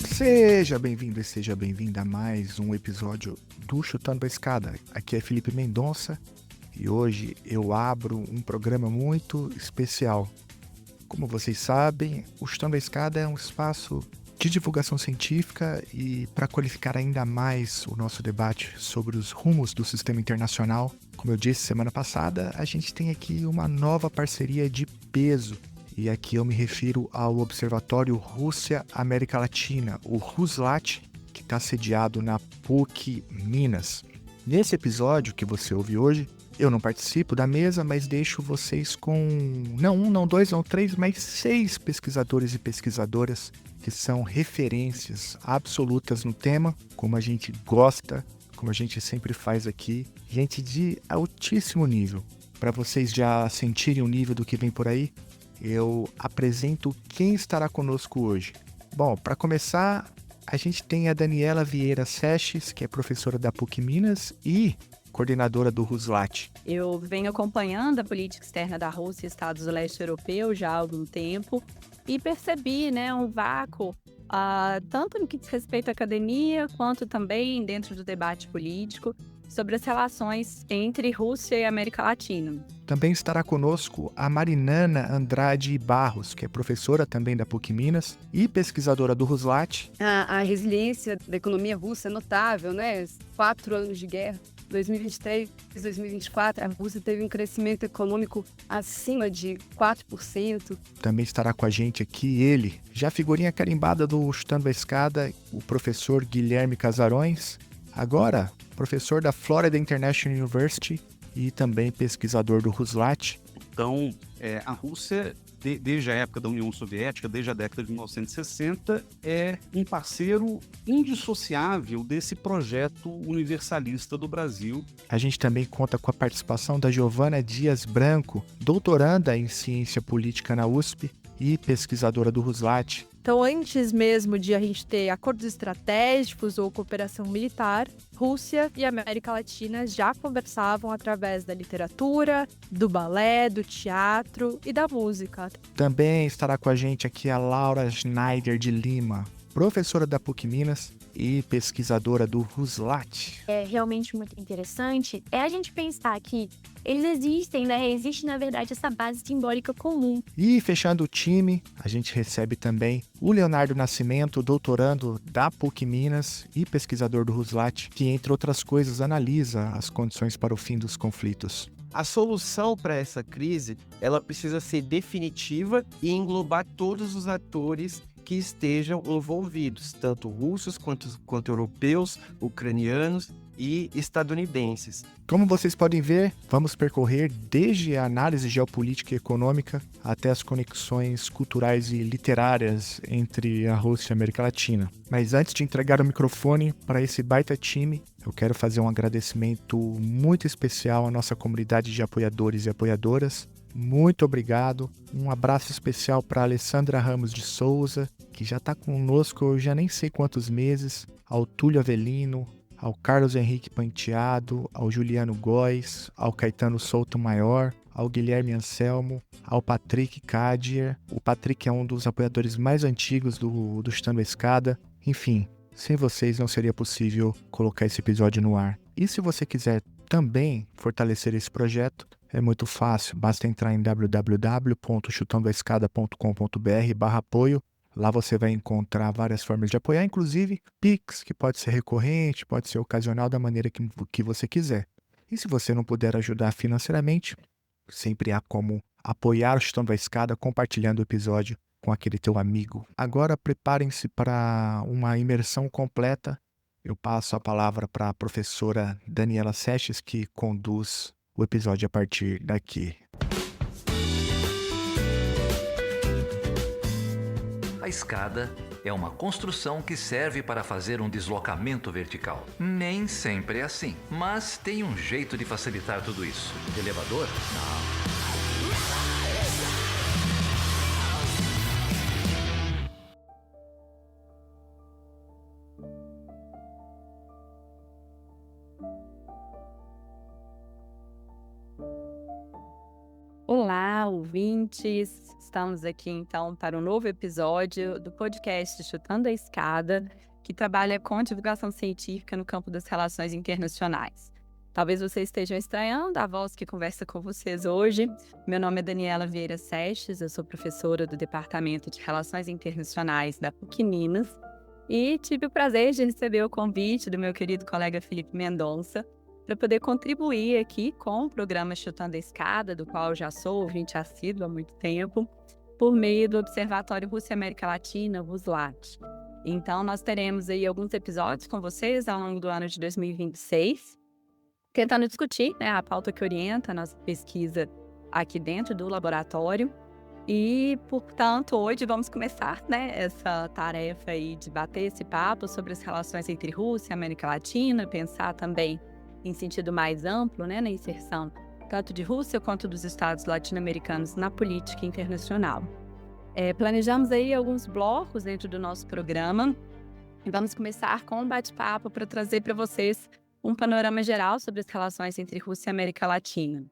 Seja bem-vindo e seja bem-vinda a mais um episódio do Chutando a Escada. Aqui é Felipe Mendonça e hoje eu abro um programa muito especial. Como vocês sabem, o Chutando a Escada é um espaço de divulgação científica e para qualificar ainda mais o nosso debate sobre os rumos do sistema internacional. Como eu disse semana passada, a gente tem aqui uma nova parceria de peso. E aqui eu me refiro ao Observatório Rússia-América Latina, o RUSLAT, que está sediado na PUC Minas. Nesse episódio que você ouve hoje, eu não participo da mesa, mas deixo vocês com não um, não dois, não três, mas 6 pesquisadores e pesquisadoras que são referências absolutas no tema, como a gente gosta, como a gente sempre faz aqui, gente de altíssimo nível. Para vocês já sentirem o nível do que vem por aí, eu apresento quem estará conosco hoje. Bom, para começar, a gente tem a Daniela Vieira Sesches, que é professora da PUC Minas e coordenadora do RUSLAT. Eu venho acompanhando a política externa da Rússia e Estados do Leste Europeu já há algum tempo e percebi, um vácuo, tanto no que diz respeito à academia, quanto também dentro do debate político, sobre as relações entre Rússia e América Latina. Também estará conosco a Marinana Andrade Barros, que é professora também da PUC Minas e pesquisadora do RUSLAT. A resiliência da economia russa é notável, 4 anos de guerra. 2023, 2024, a Rússia teve um crescimento econômico acima de 4%. Também estará com a gente aqui ele, já figurinha carimbada do Chutando a Escada, o professor Guilherme Casarões, agora professor da Florida International University e também pesquisador do RUSLAT. Então, a Rússia, desde a época da União Soviética, desde a década de 1960, é um parceiro indissociável desse projeto universalista do Brasil. A gente também conta com a participação da Giovana Dias Branco, doutoranda em Ciência Política na USP e pesquisadora do RUSLAT. Então, antes mesmo de a gente ter acordos estratégicos ou cooperação militar, Rússia e América Latina já conversavam através da literatura, do balé, do teatro e da música. Também estará com a gente aqui a Laura Schneider de Lima, professora da PUC Minas e pesquisadora do RUSLAT. É realmente muito interessante a gente pensar que eles existem, existe na verdade essa base simbólica comum. E fechando o time, a gente recebe também o Leonardo Nascimento, doutorando da PUC Minas e pesquisador do RUSLAT, que entre outras coisas analisa as condições para o fim dos conflitos. A solução para essa crise, ela precisa ser definitiva e englobar todos os atores que estejam envolvidos, tanto russos quanto europeus, ucranianos e estadunidenses. Como vocês podem ver, vamos percorrer desde a análise geopolítica e econômica até as conexões culturais e literárias entre a Rússia e a América Latina. Mas antes de entregar o microfone para esse baita time, eu quero fazer um agradecimento muito especial à nossa comunidade de apoiadores e apoiadoras. Muito obrigado. Um abraço especial para a Alessandra Ramos de Souza, que já está conosco eu já nem sei quantos meses, ao Túlio Avelino, ao Carlos Henrique Panteado, ao Juliano Góes, ao Caetano Souto Maior, ao Guilherme Anselmo, ao Patrick Cadier. O Patrick é um dos apoiadores mais antigos do Chutando a Escada. Enfim, sem vocês não seria possível colocar esse episódio no ar. E se você quiser também fortalecer esse projeto, é muito fácil, basta entrar em www.chutandoaescada.com.br/apoio. Lá você vai encontrar várias formas de apoiar, inclusive Pix, que pode ser recorrente, pode ser ocasional, da maneira que você quiser. E se você não puder ajudar financeiramente, sempre há como apoiar o Chutando a Escada compartilhando o episódio com aquele teu amigo. Agora preparem-se para uma imersão completa. Eu passo a palavra para a professora Daniela Sesches, que conduz o episódio a partir daqui. A escada é uma construção que serve para fazer um deslocamento vertical. Nem sempre é assim, mas tem um jeito de facilitar tudo isso. Elevador? Não. Olá, ouvintes! Estamos aqui então para um novo episódio do podcast Chutando a Escada, que trabalha com divulgação científica no campo das relações internacionais. Talvez vocês estejam estranhando a voz que conversa com vocês hoje. Meu nome é Daniela Vieira Sestes, eu sou professora do Departamento de Relações Internacionais da PUC Minas e tive o prazer de receber o convite do meu querido colega Felipe Mendonça para poder contribuir aqui com o programa Chutando a Escada, do qual eu já sou ouvinte assíduo há muito tempo, por meio do Observatório Rússia-América Latina, VUSLAT. Então, nós teremos aí alguns episódios com vocês ao longo do ano de 2026, tentando discutir, né, a pauta que orienta a nossa pesquisa aqui dentro do laboratório. E, portanto, hoje vamos começar, né, essa tarefa aí de bater esse papo sobre as relações entre Rússia e América Latina, pensar também em sentido mais amplo, né, na inserção tanto de Rússia quanto dos estados latino-americanos na política internacional. Planejamos aí alguns blocos dentro do nosso programa e vamos começar com um bate-papo para trazer para vocês um panorama geral sobre as relações entre Rússia e América Latina.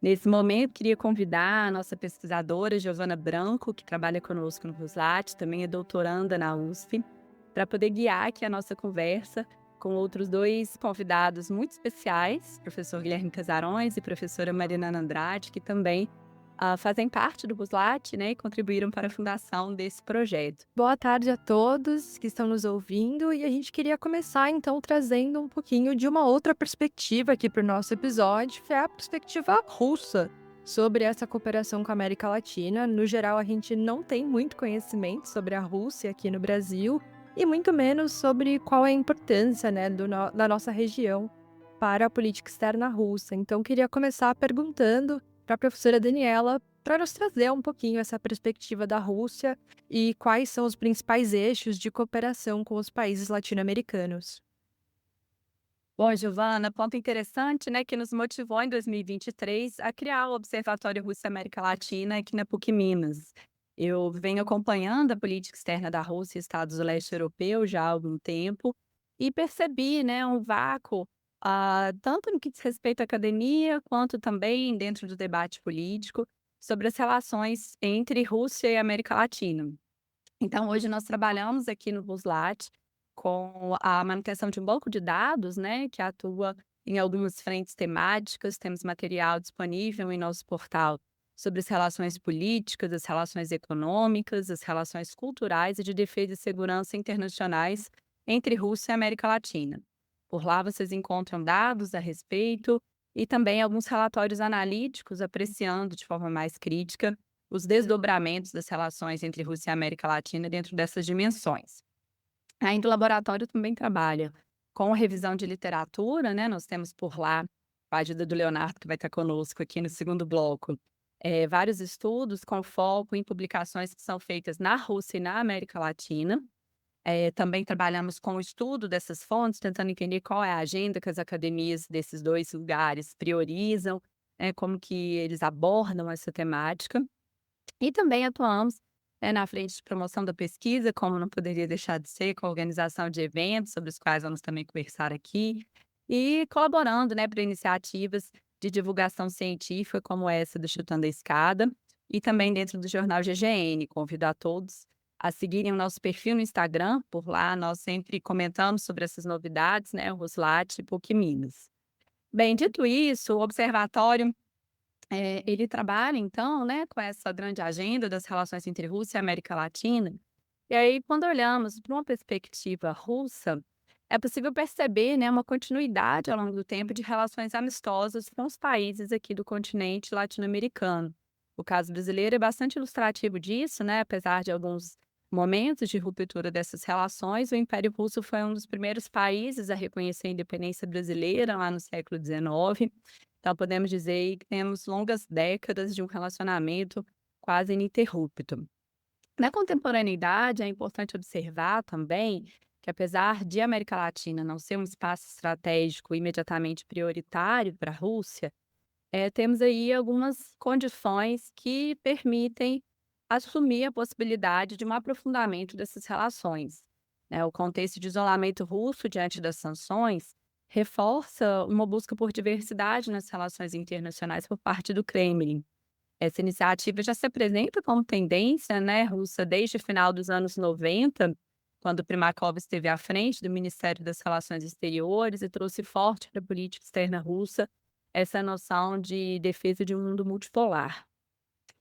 Nesse momento, queria convidar a nossa pesquisadora, Giovana Branco, que trabalha conosco no VUSLAT, também é doutoranda na USP, para poder guiar aqui a nossa conversa com outros dois convidados muito especiais, professor Guilherme Casarões e professora Mariana Andrade, que também fazem parte do VUSLAT, né, e contribuíram para a fundação desse projeto. Boa tarde a todos que estão nos ouvindo e a gente queria começar então trazendo um pouquinho de uma outra perspectiva aqui para o nosso episódio, que é a perspectiva russa sobre essa cooperação com a América Latina. No geral, a gente não tem muito conhecimento sobre a Rússia aqui no Brasil e muito menos sobre qual é a importância, né, da nossa região para a política externa russa. Então, queria começar perguntando para a professora Daniela para nos trazer um pouquinho essa perspectiva da Rússia e quais são os principais eixos de cooperação com os países latino-americanos. Bom, Giovana, ponto interessante, né, que nos motivou em 2023 a criar o Observatório Rússia-América Latina aqui na PUC Minas. Eu venho acompanhando a política externa da Rússia e Estados do Leste Europeu já há algum tempo e percebi, né, um vácuo tanto no que diz respeito à academia, quanto também dentro do debate político, sobre as relações entre Rússia e América Latina. Então, hoje nós trabalhamos aqui no VUSLAT com a manutenção de um banco de dados, né, que atua em algumas frentes temáticas. Temos material disponível em nosso portal sobre as relações políticas, as relações econômicas, as relações culturais e de defesa e segurança internacionais entre Rússia e América Latina. Por lá vocês encontram dados a respeito e também alguns relatórios analíticos apreciando de forma mais crítica os desdobramentos das relações entre Rússia e América Latina dentro dessas dimensões. Ainda o laboratório também trabalha com revisão de literatura, né? Nós temos por lá, com a ajuda do Leonardo, que vai estar conosco aqui no segundo bloco, vários estudos com foco em publicações que são feitas na Rússia e na América Latina. Também trabalhamos com o estudo dessas fontes, tentando entender qual é a agenda que as academias desses dois lugares priorizam, como que eles abordam essa temática. E também atuamos na frente de promoção da pesquisa, como não poderia deixar de ser, com a organização de eventos, sobre os quais vamos também conversar aqui, e colaborando, né, para iniciativas de divulgação científica como essa do Chutando a Escada, e também dentro do jornal GGN. Convido a todos a seguirem o nosso perfil no Instagram. Por lá nós sempre comentamos sobre essas novidades, né, o VUSLAT e PUC Minas. Bem, dito isso, o Observatório ele trabalha, então, né, com essa grande agenda das relações entre Rússia e América Latina. E aí, quando olhamos para uma perspectiva russa, é possível perceber, né, uma continuidade ao longo do tempo de relações amistosas com os países aqui do continente latino-americano. O caso brasileiro é bastante ilustrativo disso, né? Apesar de alguns momentos de ruptura dessas relações, o Império Russo foi um dos primeiros países a reconhecer a independência brasileira lá no século XIX. Então, podemos dizer aí que temos longas décadas de um relacionamento quase ininterrupto. Na contemporaneidade, é importante observar também que, apesar de a América Latina não ser um espaço estratégico imediatamente prioritário para a Rússia, temos aí algumas condições que permitem assumir a possibilidade de um aprofundamento dessas relações. O contexto de isolamento russo diante das sanções reforça uma busca por diversidade nas relações internacionais por parte do Kremlin. Essa iniciativa já se apresenta como tendência, né, russa desde o final dos anos 90, quando Primakov esteve à frente do Ministério das Relações Exteriores e trouxe forte para a política externa russa essa noção de defesa de um mundo multipolar.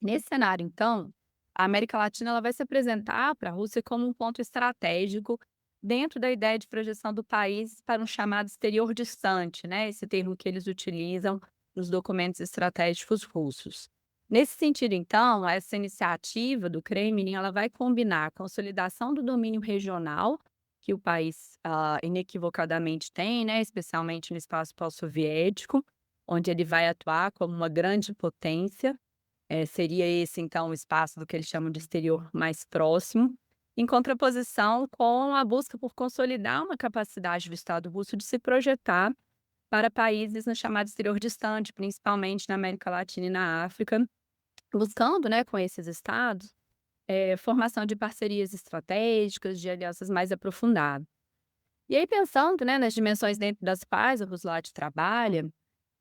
Nesse cenário, então, a América Latina ela vai se apresentar para a Rússia como um ponto estratégico dentro da ideia de projeção do país para um chamado exterior distante, né? Esse termo que eles utilizam nos documentos estratégicos russos. Nesse sentido, então, essa iniciativa do Kremlin ela vai combinar a consolidação do domínio regional que o país inequivocadamente tem, né? Especialmente no espaço pós-soviético, onde ele vai atuar como uma grande potência. Seria esse, então, o espaço do que eles chamam de exterior mais próximo, em contraposição com a busca por consolidar uma capacidade do Estado russo de se projetar para países no chamado exterior distante, principalmente na América Latina e na África, buscando, né, com esses estados, formação de parcerias estratégicas, de alianças mais aprofundadas. E aí, pensando, né, nas dimensões dentro das quais o Ruslat trabalha,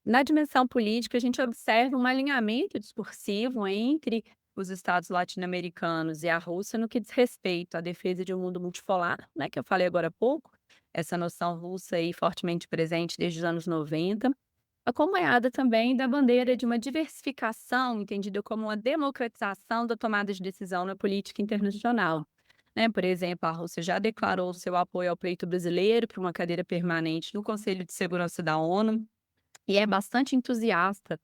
na dimensão política, a gente observa um alinhamento discursivo entre os estados latino-americanos e a Rússia no que diz respeito à defesa de um mundo multipolar, né, que eu falei agora há pouco, essa noção russa aí fortemente presente desde os anos 90, acompanhada também da bandeira de uma diversificação, entendida como uma democratização da tomada de decisão na política internacional. Né? Por exemplo, a Rússia já declarou seu apoio ao pleito brasileiro para uma cadeira permanente no Conselho de Segurança da ONU, e é bastante entusiasta,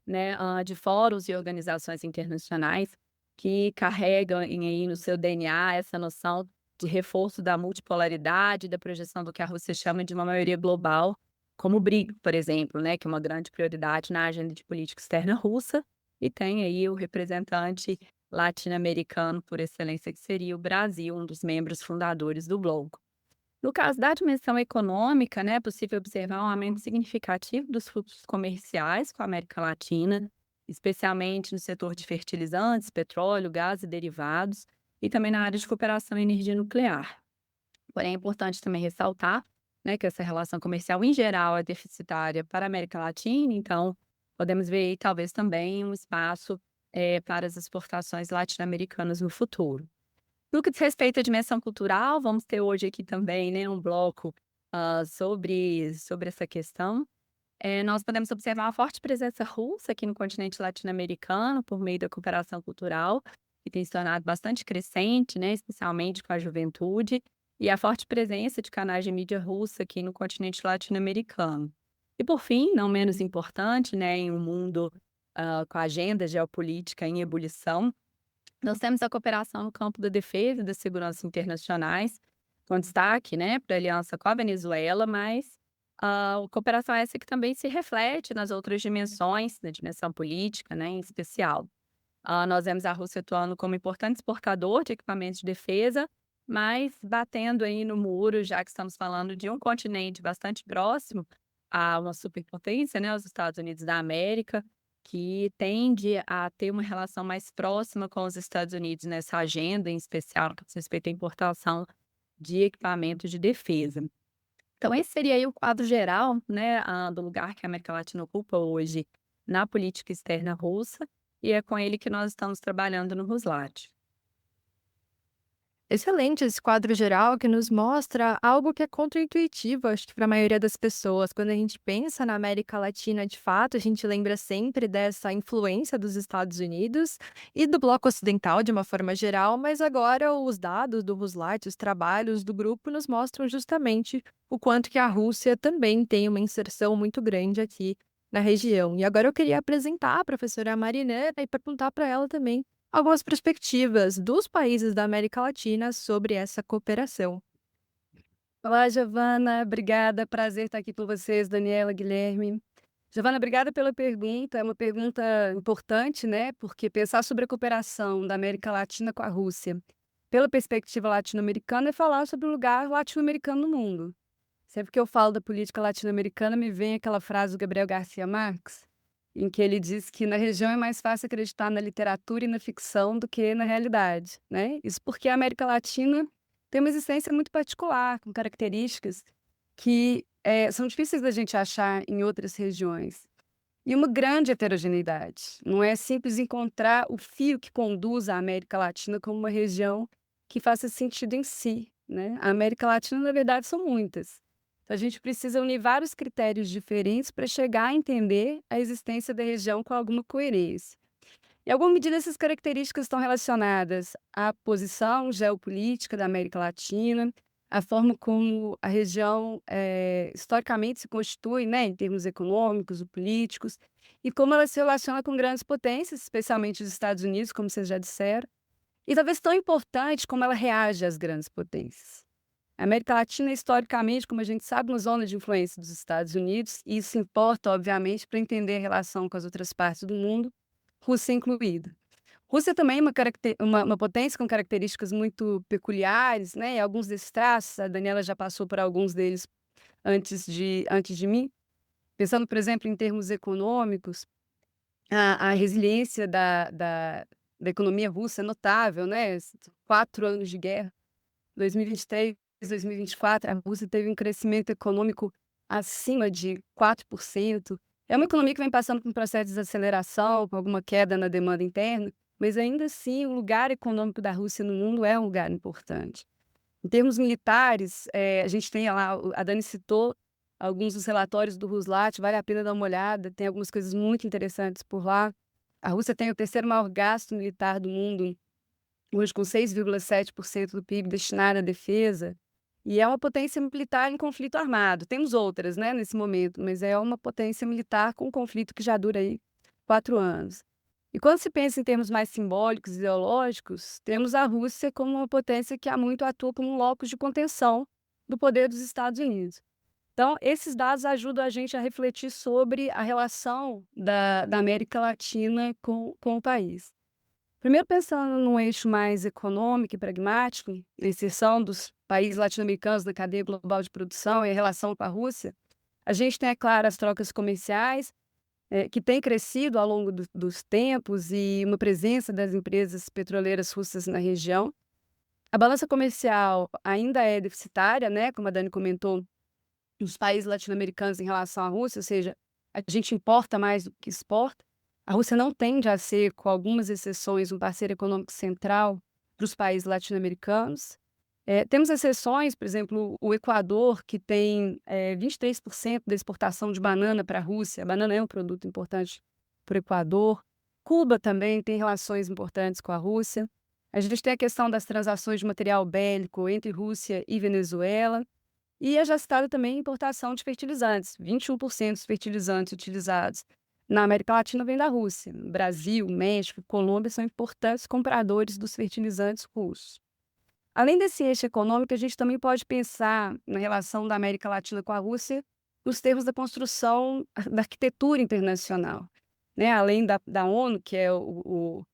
né, de fóruns e organizações internacionais que carregam aí no seu DNA essa noção de reforço da multipolaridade, da projeção do que a Rússia chama de uma maioria global, como o BRIC, por exemplo, né, que é uma grande prioridade na agenda de política externa russa, e tem aí o representante latino-americano por excelência, que seria o Brasil, um dos membros fundadores do bloco. No caso da dimensão econômica, né, é possível observar um aumento significativo dos fluxos comerciais com a América Latina, especialmente no setor de fertilizantes, petróleo, gás e derivados, e também na área de cooperação em energia nuclear. Porém, é importante também ressaltar, né, que essa relação comercial, em geral, é deficitária para a América Latina, então podemos ver aí, talvez também um espaço para as exportações latino-americanas no futuro. No que diz respeito à dimensão cultural, vamos ter hoje aqui também, né, um bloco sobre essa questão. Nós podemos observar uma forte presença russa aqui no continente latino-americano por meio da cooperação cultural, que tem se tornado bastante crescente, né, especialmente com a juventude, e a forte presença de canais de mídia russa aqui no continente latino-americano. E por fim, não menos importante, né, em um mundo com a agenda geopolítica em ebulição, nós temos a cooperação no campo da defesa e da segurança internacionais, com destaque, né, para a aliança com a Venezuela, mas a cooperação essa que também se reflete nas outras dimensões, na dimensão política, né, em especial. Nós vemos a Rússia atuando como importante exportador de equipamentos de defesa, mas batendo aí no muro, já que estamos falando de um continente bastante próximo a uma superpotência, né, os Estados Unidos da América, que tende a ter uma relação mais próxima com os Estados Unidos nessa agenda, em especial no que diz respeito à importação de equipamentos de defesa. Então, esse seria aí o quadro geral, né, do lugar que a América Latina ocupa hoje na política externa russa, e é com ele que nós estamos trabalhando no Ruslat. Excelente esse quadro geral que nos mostra algo que é contraintuitivo, acho que para a maioria das pessoas. Quando a gente pensa na América Latina, de fato, a gente lembra sempre dessa influência dos Estados Unidos e do bloco ocidental de uma forma geral, mas agora os dados do Ruslat, os trabalhos do grupo nos mostram justamente o quanto que a Rússia também tem uma inserção muito grande aqui na região. E agora eu queria apresentar a professora Marinê e perguntar para ela também algumas perspectivas dos países da América Latina sobre essa cooperação. Olá, Giovana, obrigada, prazer estar aqui com vocês, Daniela, Guilherme. Giovana, obrigada pela pergunta, é uma pergunta importante, né? Porque pensar sobre a cooperação da América Latina com a Rússia, pela perspectiva latino-americana, é falar sobre o lugar latino-americano no mundo. Sempre que eu falo da política latino-americana, me vem aquela frase do Gabriel Garcia Marques, em que ele diz que na região é mais fácil acreditar na literatura e na ficção do que na realidade, né? Isso porque a América Latina tem uma existência muito particular, com características que são difíceis da gente achar em outras regiões. e uma grande heterogeneidade. Não é simples encontrar o fio que conduz a América Latina como uma região que faça sentido em si, né? A América Latina, na verdade, são muitas. Então, a gente precisa unir vários critérios diferentes para chegar a entender a existência da região com alguma coerência. Em alguma medida, essas características estão relacionadas à posição geopolítica da América Latina, à forma como a região historicamente se constitui, né, em termos econômicos e políticos, e como ela se relaciona com grandes potências, especialmente os Estados Unidos, como vocês já disseram, e talvez tão importante como ela reage às grandes potências. A América Latina, historicamente, como a gente sabe, uma zona de influência dos Estados Unidos, e isso importa, obviamente, para entender a relação com as outras partes do mundo, Rússia incluída. Rússia também é uma potência com características muito peculiares, né? E alguns desses traços, a Daniela já passou por alguns deles antes de mim. Pensando, por exemplo, em termos econômicos, a resiliência da economia russa é notável, né? 4 anos de guerra, 2023, 2024, a Rússia teve um crescimento econômico acima de 4%. É uma economia que vem passando por um processo de desaceleração, com alguma queda na demanda interna, mas ainda assim o lugar econômico da Rússia no mundo é um lugar importante. Em termos militares, a gente tem lá, a Dani citou alguns dos relatórios do Ruslat, vale a pena dar uma olhada, tem algumas coisas muito interessantes por lá. A Rússia tem o terceiro maior gasto militar do mundo, hoje com 6,7% do PIB destinado à defesa, e é uma potência militar em conflito armado. Temos outras, né, nesse momento, mas é uma potência militar com um conflito que já dura aí 4 anos. E quando se pensa em termos mais simbólicos e ideológicos, temos a Rússia como uma potência que há muito atua como um locus de contenção do poder dos Estados Unidos. Então, esses dados ajudam a gente a refletir sobre a relação da América Latina com o país. Primeiro, pensando num eixo mais econômico e pragmático, a inserção dos países latino-americanos na cadeia global de produção e a relação com a Rússia, a gente tem, é claro, as trocas comerciais, que têm crescido ao longo dos tempos e uma presença das empresas petroleiras russas na região. A balança comercial ainda é deficitária, né, como a Dani comentou, nos países latino-americanos em relação à Rússia, ou seja, a gente importa mais do que exporta. A Rússia não tende a ser, com algumas exceções, um parceiro econômico central para os países latino-americanos. Temos exceções, por exemplo, o Equador, que tem 23% da exportação de banana para a Rússia. A banana é um produto importante para o Equador. Cuba também tem relações importantes com a Rússia. A gente tem a questão das transações de material bélico entre Rússia e Venezuela. E é já citada também a importação de fertilizantes. 21% dos fertilizantes utilizados na América Latina vem da Rússia. Brasil, México, Colômbia são importantes compradores dos fertilizantes russos. Além desse eixo econômico, a gente também pode pensar na relação da América Latina com a Rússia nos termos da construção da arquitetura internacional, né? Além da ONU, que é o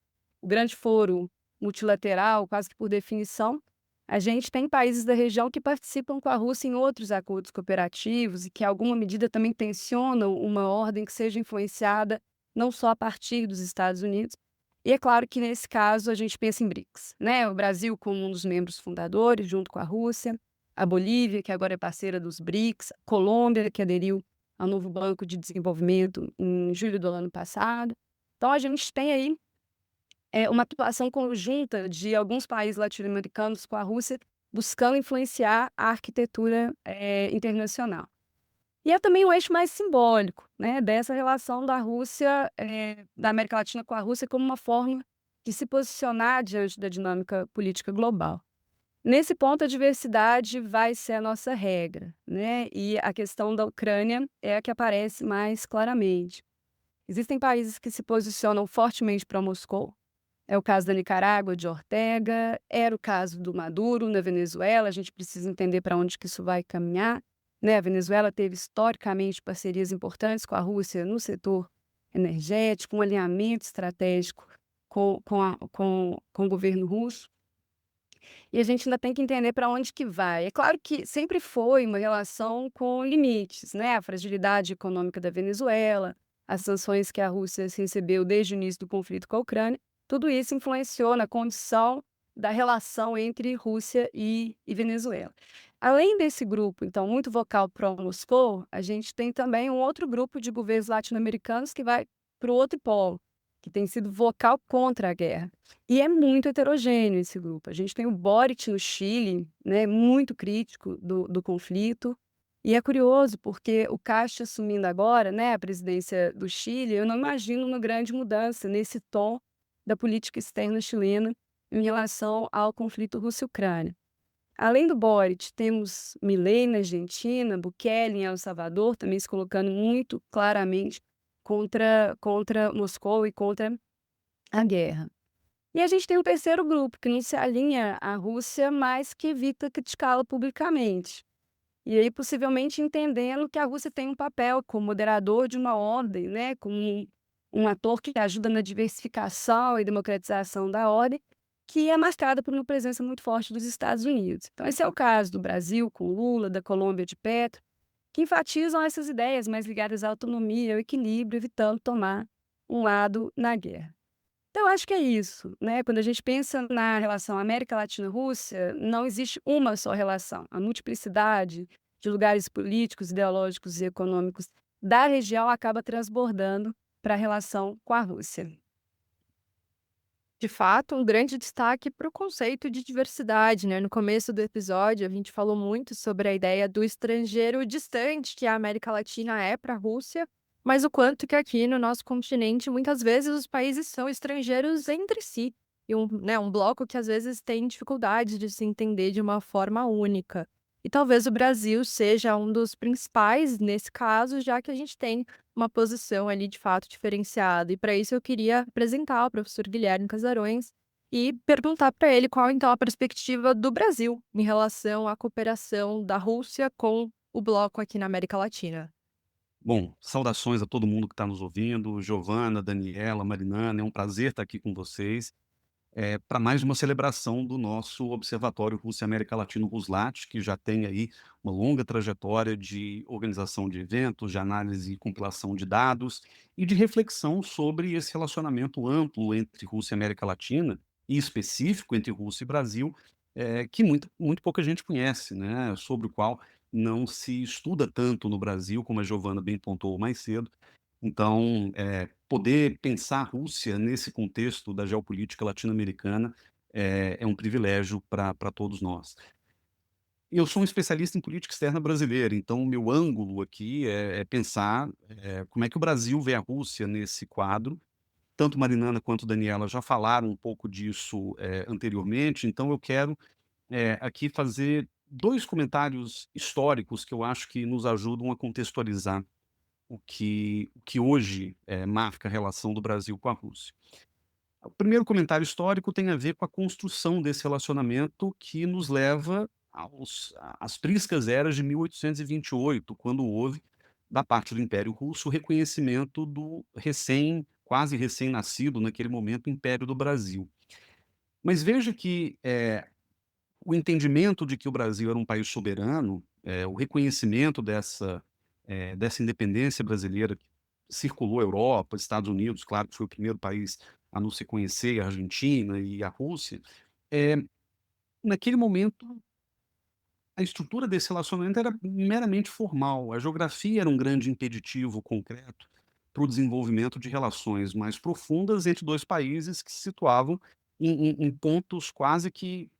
grande foro multilateral, quase que por definição, a gente tem países da região que participam com a Rússia em outros acordos cooperativos e que, em alguma medida, também tensionam uma ordem que seja influenciada não só a partir dos Estados Unidos. E é claro que, nesse caso, a gente pensa em BRICS, né? O Brasil como um dos membros fundadores, junto com a Rússia, a Bolívia, que agora é parceira dos BRICS, a Colômbia, que aderiu ao novo Banco de Desenvolvimento em julho do ano passado. Então, a gente tem aí uma atuação conjunta de alguns países latino-americanos com a Rússia, buscando influenciar a arquitetura internacional. E é também um eixo mais simbólico, né, dessa relação da Rússia, da América Latina com a Rússia, como uma forma de se posicionar diante da dinâmica política global. Nesse ponto, a diversidade vai ser a nossa regra, né? E a questão da Ucrânia é a que aparece mais claramente. Existem países que se posicionam fortemente para Moscou. É o caso da Nicarágua, de Ortega, era o caso do Maduro na Venezuela. A gente precisa entender para onde que isso vai caminhar, né? A Venezuela teve historicamente parcerias importantes com a Rússia no setor energético, um alinhamento estratégico com o governo russo. E a gente ainda tem que entender para onde que vai. É claro que sempre foi uma relação com limites, né? A fragilidade econômica da Venezuela, as sanções que a Rússia recebeu desde o início do conflito com a Ucrânia, tudo isso influenciou na condição da relação entre Rússia e Venezuela. Além desse grupo, então, muito vocal pró-Moscou, a gente tem também um outro grupo de governos latino-americanos que vai para o outro polo, que tem sido vocal contra a guerra. E é muito heterogêneo esse grupo. A gente tem o Boric no Chile, né, muito crítico do conflito. E é curioso, porque o Castro assumindo agora, né, a presidência do Chile, eu não imagino uma grande mudança nesse tom da política externa chilena em relação ao conflito Rússia-Ucrânia. Além do Boric, temos Milei na Argentina, Bukele em El Salvador, também se colocando muito claramente contra Moscou e contra a guerra. E a gente tem um terceiro grupo, que não se alinha à Rússia, mas que evita criticá-la publicamente. E aí, possivelmente, entendendo que a Rússia tem um papel como moderador de uma ordem, né, como um ator que ajuda na diversificação e democratização da ordem, que é marcada por uma presença muito forte dos Estados Unidos. Então, esse é o caso do Brasil, com Lula, da Colômbia de Petro, que enfatizam essas ideias mais ligadas à autonomia, ao equilíbrio, evitando tomar um lado na guerra. Então, eu acho que é isso, né? Quando a gente pensa na relação América Latina-Rússia, não existe uma só relação. A multiplicidade de lugares políticos, ideológicos e econômicos da região acaba transbordando para a relação com a Rússia. De fato, um grande destaque para o conceito de diversidade, né? No começo do episódio, a gente falou muito sobre a ideia do estrangeiro distante que a América Latina é para a Rússia, mas o quanto que aqui no nosso continente, muitas vezes os países são estrangeiros entre si. E um bloco que às vezes tem dificuldade de se entender de uma forma única. E talvez o Brasil seja um dos principais nesse caso, já que a gente tem uma posição ali de fato diferenciada. E para isso eu queria apresentar o professor Guilherme Casarões e perguntar para ele qual então a perspectiva do Brasil em relação à cooperação da Rússia com o bloco aqui na América Latina. Bom, saudações a todo mundo que está nos ouvindo, Giovana, Daniela, Marinana, é um prazer estar aqui com vocês. Para mais uma celebração do nosso Observatório Rússia-América Latino-Ruslat, que já tem aí uma longa trajetória de organização de eventos, de análise e compilação de dados e de reflexão sobre esse relacionamento amplo entre Rússia e América Latina, e específico entre Rússia e Brasil, que muito pouca gente conhece, né, sobre o qual não se estuda tanto no Brasil, como a Giovana bem pontuou mais cedo. Então, poder pensar a Rússia nesse contexto da geopolítica latino-americana é um privilégio para todos nós. Eu sou um especialista em política externa brasileira, então o meu ângulo aqui é pensar como é que o Brasil vê a Rússia nesse quadro. Tanto Marinana quanto Daniela já falaram um pouco disso anteriormente, então eu quero aqui fazer dois comentários históricos que eu acho que nos ajudam a contextualizar o que hoje marca a relação do Brasil com a Rússia. O primeiro comentário histórico tem a ver com a construção desse relacionamento que nos leva às priscas eras de 1828, quando houve, da parte do Império Russo, o reconhecimento do quase recém-nascido, naquele momento, Império do Brasil. Mas veja que o entendimento de que o Brasil era um país soberano, o reconhecimento dessa independência brasileira que circulou a Europa, Estados Unidos, claro que foi o primeiro país a nos reconhecer, a Argentina e a Rússia, naquele momento a estrutura desse relacionamento era meramente formal, a geografia era um grande impeditivo concreto para o desenvolvimento de relações mais profundas entre dois países que se situavam em pontos quase que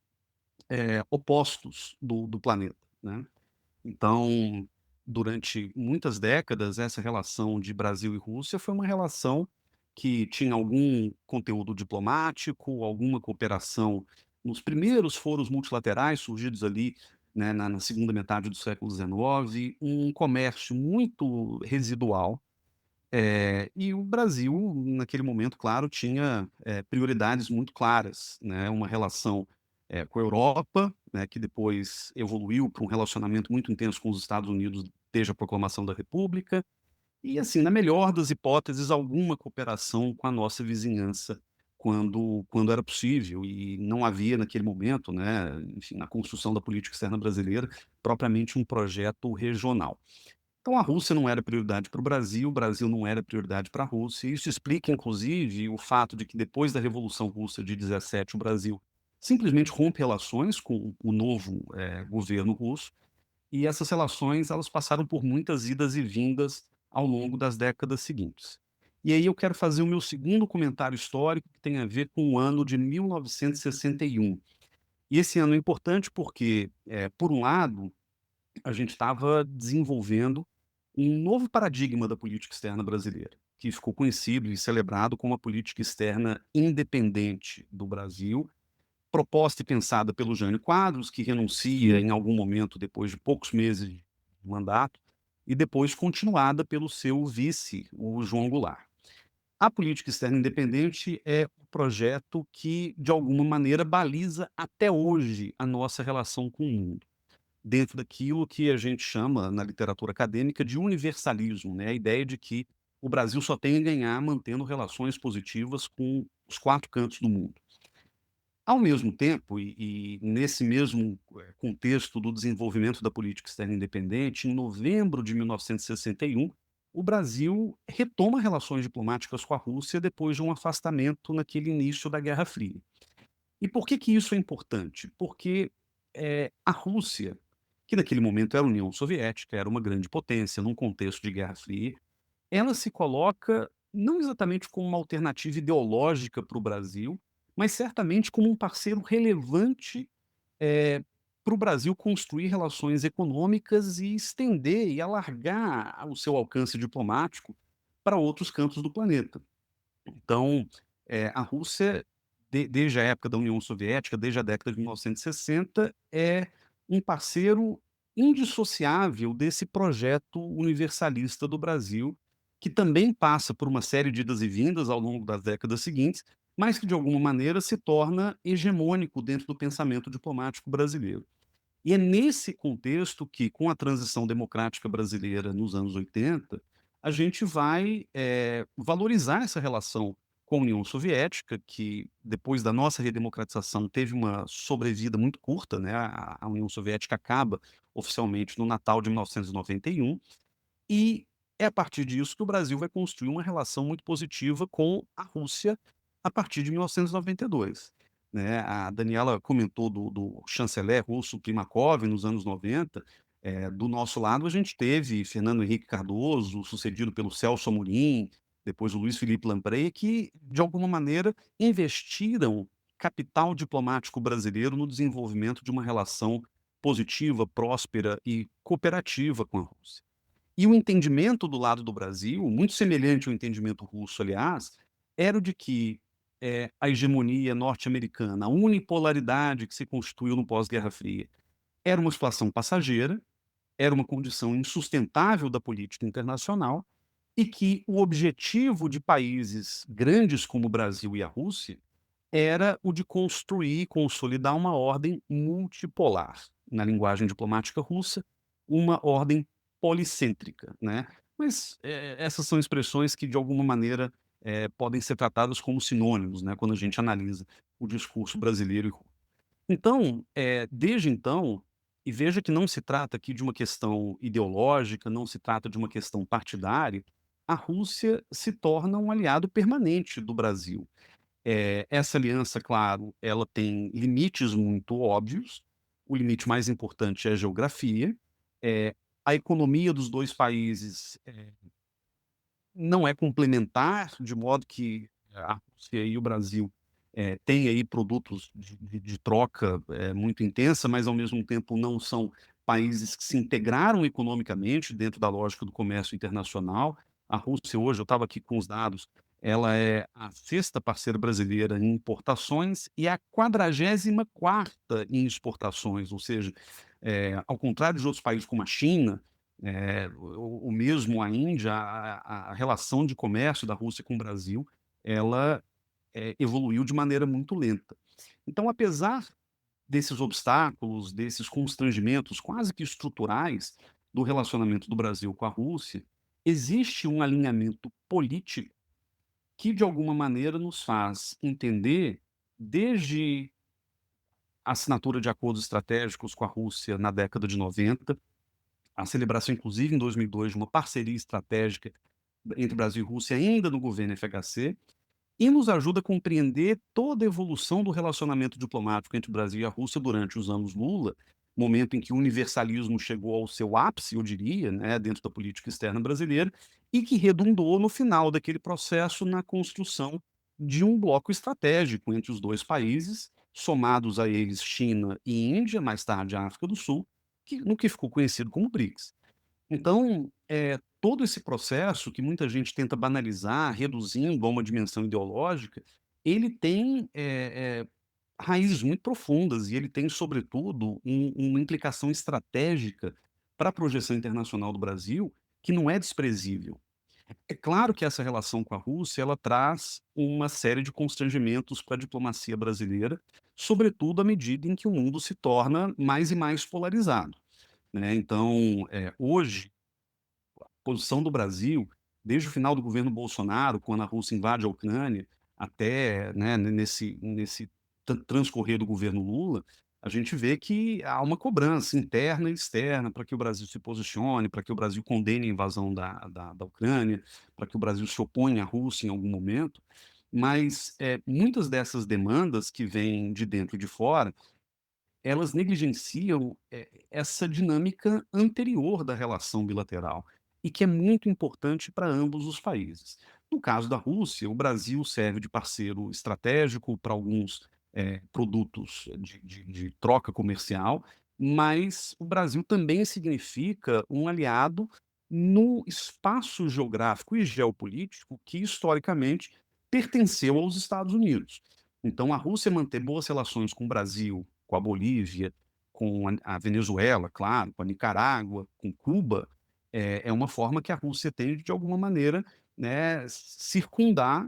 opostos do planeta, né. Então, durante muitas décadas, essa relação de Brasil e Rússia foi uma relação que tinha algum conteúdo diplomático, alguma cooperação nos primeiros foros multilaterais surgidos ali, né, na segunda metade do século XIX, um comércio muito residual. E o Brasil, naquele momento, claro, tinha prioridades muito claras, né, uma relação com a Europa, né, que depois evoluiu para um relacionamento muito intenso com os Estados Unidos desde a proclamação da República, e assim, na melhor das hipóteses, alguma cooperação com a nossa vizinhança quando era possível, e não havia naquele momento, né, enfim, na construção da política externa brasileira, propriamente um projeto regional. Então a Rússia não era prioridade para o Brasil não era prioridade para a Rússia, e isso explica inclusive o fato de que depois da Revolução Russa de 17 o Brasil simplesmente rompe relações com o novo governo russo, e essas relações elas passaram por muitas idas e vindas ao longo das décadas seguintes. E aí eu quero fazer o meu segundo comentário histórico, que tem a ver com o ano de 1961. E esse ano é importante porque, por um lado, a gente estava desenvolvendo um novo paradigma da política externa brasileira, que ficou conhecido e celebrado como a política externa independente do Brasil, proposta e pensada pelo Jânio Quadros, que renuncia em algum momento depois de poucos meses de mandato, e depois continuada pelo seu vice, o João Goulart. A política externa independente é um projeto que, de alguma maneira, baliza até hoje a nossa relação com o mundo, dentro daquilo que a gente chama, na literatura acadêmica, de universalismo, né? A ideia de que o Brasil só tem a ganhar mantendo relações positivas com os quatro cantos do mundo. Ao mesmo tempo, e nesse mesmo contexto do desenvolvimento da política externa independente, em novembro de 1961, o Brasil retoma relações diplomáticas com a Rússia depois de um afastamento naquele início da Guerra Fria. E por que que isso é importante? Porque a Rússia, que naquele momento era a União Soviética, era uma grande potência num contexto de Guerra Fria, ela se coloca não exatamente como uma alternativa ideológica para o Brasil, mas certamente como um parceiro relevante para o Brasil construir relações econômicas e estender e alargar o seu alcance diplomático para outros cantos do planeta. Então, a Rússia, desde a época da União Soviética, desde a década de 1960, é um parceiro indissociável desse projeto universalista do Brasil, que também passa por uma série de idas e vindas ao longo das décadas seguintes, mas que de alguma maneira se torna hegemônico dentro do pensamento diplomático brasileiro. E é nesse contexto que, com a transição democrática brasileira nos anos 80, a gente vai valorizar essa relação com a União Soviética, que depois da nossa redemocratização teve uma sobrevida muito curta, né? A União Soviética acaba oficialmente no Natal de 1991, e é a partir disso que o Brasil vai construir uma relação muito positiva com a Rússia a partir de 1992. Né? A Daniela comentou do chanceler russo Primakov nos anos 90. Do nosso lado, a gente teve Fernando Henrique Cardoso, sucedido pelo Celso Amorim, depois o Luiz Felipe Lamprey, que, de alguma maneira, investiram capital diplomático brasileiro no desenvolvimento de uma relação positiva, próspera e cooperativa com a Rússia. E o entendimento do lado do Brasil, muito semelhante ao entendimento russo, aliás, era o de que a hegemonia norte-americana, a unipolaridade que se constituiu no pós-Guerra Fria, era uma situação passageira, era uma condição insustentável da política internacional, e que o objetivo de países grandes como o Brasil e a Rússia era o de construir e consolidar uma ordem multipolar, na linguagem diplomática russa, uma ordem policêntrica, né. Mas, essas são expressões que de alguma maneira, podem ser tratadas como sinônimos, né, quando a gente analisa o discurso brasileiro e russo. Então, desde então, e veja que não se trata aqui de uma questão ideológica, não se trata de uma questão partidária, a Rússia se torna um aliado permanente do Brasil. Essa aliança, claro, ela tem limites muito óbvios. O limite mais importante é a geografia. A economia dos 2 países, não é complementar, de modo que a Rússia e o Brasil, têm aí produtos de troca, muito intensa, mas ao mesmo tempo não são países que se integraram economicamente dentro da lógica do comércio internacional. A Rússia hoje, eu estava aqui com os dados, ela é a 6ª parceira brasileira em importações e a 44ª em exportações, ou seja, ao contrário de outros países como a China, o mesmo a Índia, a relação de comércio da Rússia com o Brasil, ela, evoluiu de maneira muito lenta. Então, apesar desses obstáculos, desses constrangimentos quase que estruturais do relacionamento do Brasil com a Rússia, existe um alinhamento político que, de alguma maneira, nos faz entender, desde a assinatura de acordos estratégicos com a Rússia na década de 90, a celebração, inclusive, em 2002, de uma parceria estratégica entre Brasil e Rússia, ainda no governo FHC, e nos ajuda a compreender toda a evolução do relacionamento diplomático entre o Brasil e a Rússia durante os anos Lula, momento em que o universalismo chegou ao seu ápice, eu diria, né, dentro da política externa brasileira, e que redundou no final daquele processo na construção de um bloco estratégico entre os dois países, somados a eles China e Índia, mais tarde a África do Sul, no que ficou conhecido como BRICS. Então, todo esse processo que muita gente tenta banalizar, reduzindo a uma dimensão ideológica, ele tem, raízes muito profundas e ele tem, sobretudo, uma implicação estratégica para a projeção internacional do Brasil, que não é desprezível. É claro que essa relação com a Rússia, ela traz uma série de constrangimentos para a diplomacia brasileira, sobretudo à medida em que o mundo se torna mais e mais polarizado, né. Então, hoje posição do Brasil, desde o final do governo Bolsonaro, quando a Rússia invade a Ucrânia, até, né, nesse transcorrer do governo Lula, a gente vê que há uma cobrança interna e externa para que o Brasil se posicione, para que o Brasil condene a invasão da Ucrânia, para que o Brasil se oponha à Rússia em algum momento. Mas muitas dessas demandas que vêm de dentro e de fora, elas negligenciam, essa dinâmica anterior da relação bilateral, e que é muito importante para ambos os países. No caso da Rússia, o Brasil serve de parceiro estratégico para alguns, produtos de troca comercial, mas o Brasil também significa um aliado no espaço geográfico e geopolítico que historicamente pertenceu aos Estados Unidos. Então a Rússia manter boas relações com o Brasil, com a Bolívia, com a Venezuela, claro, com a Nicarágua, com Cuba, é uma forma que a Rússia tem de alguma maneira, né, circundar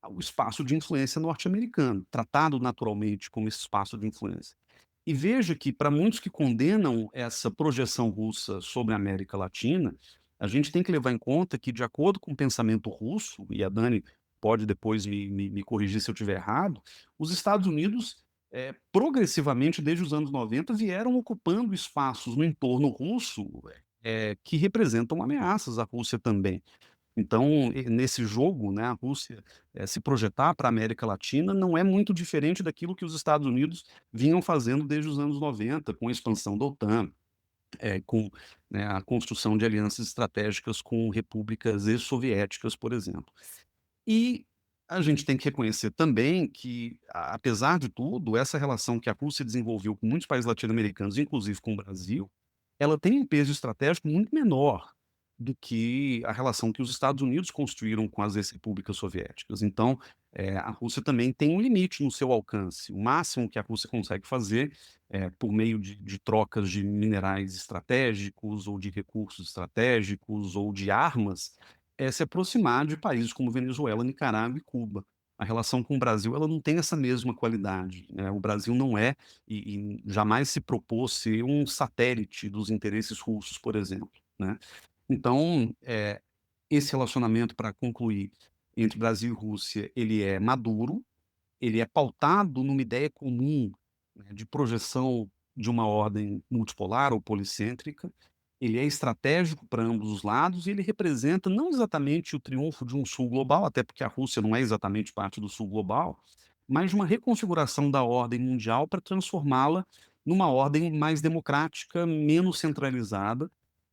o espaço de influência norte-americano, tratado naturalmente como esse espaço de influência. E veja que, para muitos que condenam essa projeção russa sobre a América Latina, a gente tem que levar em conta que, de acordo com o pensamento russo, e a Dani pode depois me corrigir se eu estiver errado, os Estados Unidos, progressivamente, desde os anos 90, vieram ocupando espaços no entorno russo, que representam ameaças à Rússia também. Então, nesse jogo, né, a Rússia, se projetar para a América Latina não é muito diferente daquilo que os Estados Unidos vinham fazendo desde os anos 90, com a expansão da OTAN, com, né, a construção de alianças estratégicas com repúblicas ex-soviéticas, por exemplo. E a gente tem que reconhecer também que, apesar de tudo, essa relação que a Rússia desenvolveu com muitos países latino-americanos, inclusive com o Brasil, ela tem um peso estratégico muito menor do que a relação que os Estados Unidos construíram com as ex-repúblicas soviéticas. Então, a Rússia também tem um limite no seu alcance. O máximo que a Rússia consegue fazer, por meio de trocas de minerais estratégicos, ou de recursos estratégicos, ou de armas, é se aproximar de países como Venezuela, Nicarágua e Cuba. A relação com o Brasil, ela não tem essa mesma qualidade, né. O Brasil não é e jamais se propôs ser um satélite dos interesses russos, por exemplo, né. Então, esse relacionamento, para concluir, entre Brasil e Rússia, ele é maduro, ele é pautado numa ideia comum, né, de projeção de uma ordem multipolar ou policêntrica, ele é estratégico para ambos os lados e ele representa não exatamente o triunfo de um sul global, até porque a Rússia não é exatamente parte do sul global, mas uma reconfiguração da ordem mundial para transformá-la numa ordem mais democrática, menos centralizada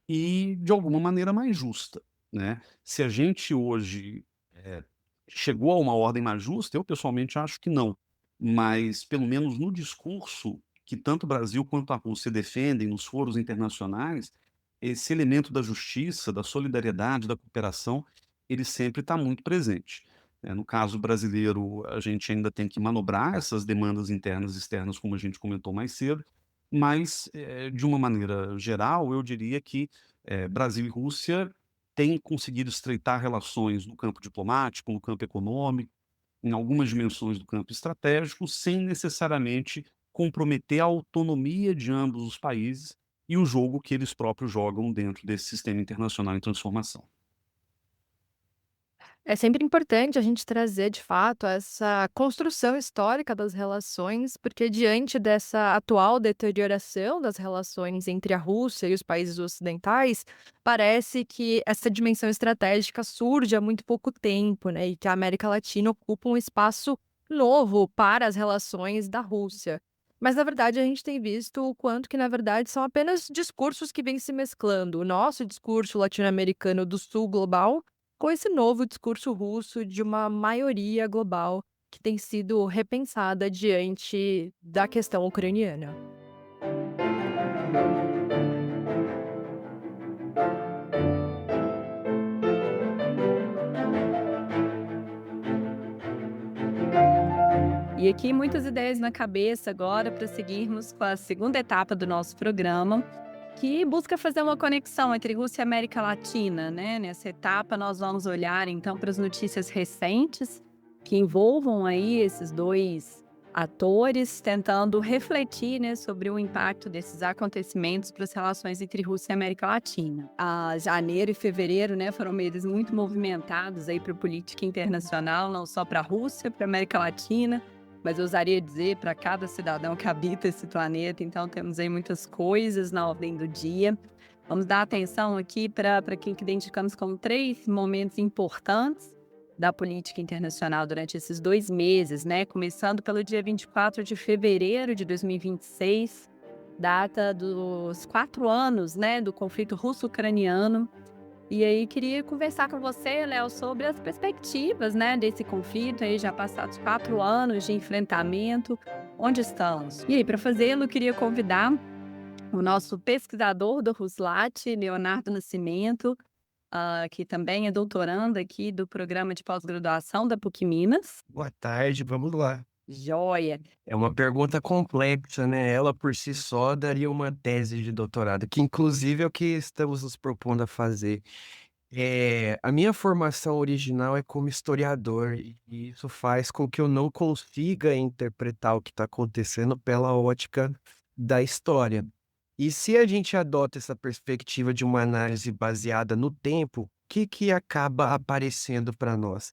e, de alguma maneira, mais justa, né. Se a gente hoje, eh, chegou a uma ordem mais justa, eu pessoalmente acho que não, mas pelo menos no discurso que tanto o Brasil quanto a Rússia defendem nos foros internacionais, esse elemento da justiça, da solidariedade, da cooperação, ele sempre está muito presente. No caso brasileiro, a gente ainda tem que manobrar essas demandas internas e externas, como a gente comentou mais cedo, mas, de uma maneira geral, eu diria que, Brasil e Rússia têm conseguido estreitar relações no campo diplomático, no campo econômico, em algumas dimensões do campo estratégico, sem necessariamente comprometer a autonomia de ambos os países e o jogo que eles próprios jogam dentro desse sistema internacional em transformação. É sempre importante a gente trazer, de fato, essa construção histórica das relações, porque diante dessa atual deterioração das relações entre a Rússia e os países ocidentais, parece que essa dimensão estratégica surge há muito pouco tempo, né? E que a América Latina ocupa um espaço novo para as relações da Rússia. Mas, na verdade, a gente tem visto o quanto que, na verdade, são apenas discursos que vêm se mesclando. O nosso discurso latino-americano do sul global com esse novo discurso russo de uma maioria global que tem sido repensada diante da questão ucraniana. E aqui muitas ideias na cabeça agora para seguirmos com a segunda etapa do nosso programa, que busca fazer uma conexão entre Rússia e América Latina, né? Nessa etapa nós vamos olhar então para as notícias recentes que envolvam aí esses dois atores, tentando refletir, né, sobre o impacto desses acontecimentos para as relações entre Rússia e América Latina. Janeiro e fevereiro, né, foram meses muito movimentados aí para a política internacional, não só para a Rússia, para a América Latina, mas eu ousaria dizer para cada cidadão que habita esse planeta. Então temos aí muitas coisas na ordem do dia. Vamos dar atenção aqui para quem que identificamos como 3 momentos importantes da política internacional durante esses 2 meses, né? Começando pelo dia 24 de fevereiro de 2026, data dos 4 anos, né, do conflito russo-ucraniano. E aí queria conversar com você, Léo, sobre as perspectivas, né, desse conflito aí já passados 4 anos de enfrentamento, onde estamos? E aí, para fazê-lo, queria convidar o nosso pesquisador do Ruslat, Leonardo Nascimento, que também é doutorando aqui do programa de pós-graduação da PUC Minas. Boa tarde, vamos lá. Joia! É uma pergunta complexa, né? Ela por si só daria uma tese de doutorado, que inclusive é o que estamos nos propondo a fazer. A minha formação original é como historiador, e isso faz com que eu não consiga interpretar o que está acontecendo pela ótica da história. E se a gente adota essa perspectiva de uma análise baseada no tempo, o que acaba aparecendo para nós?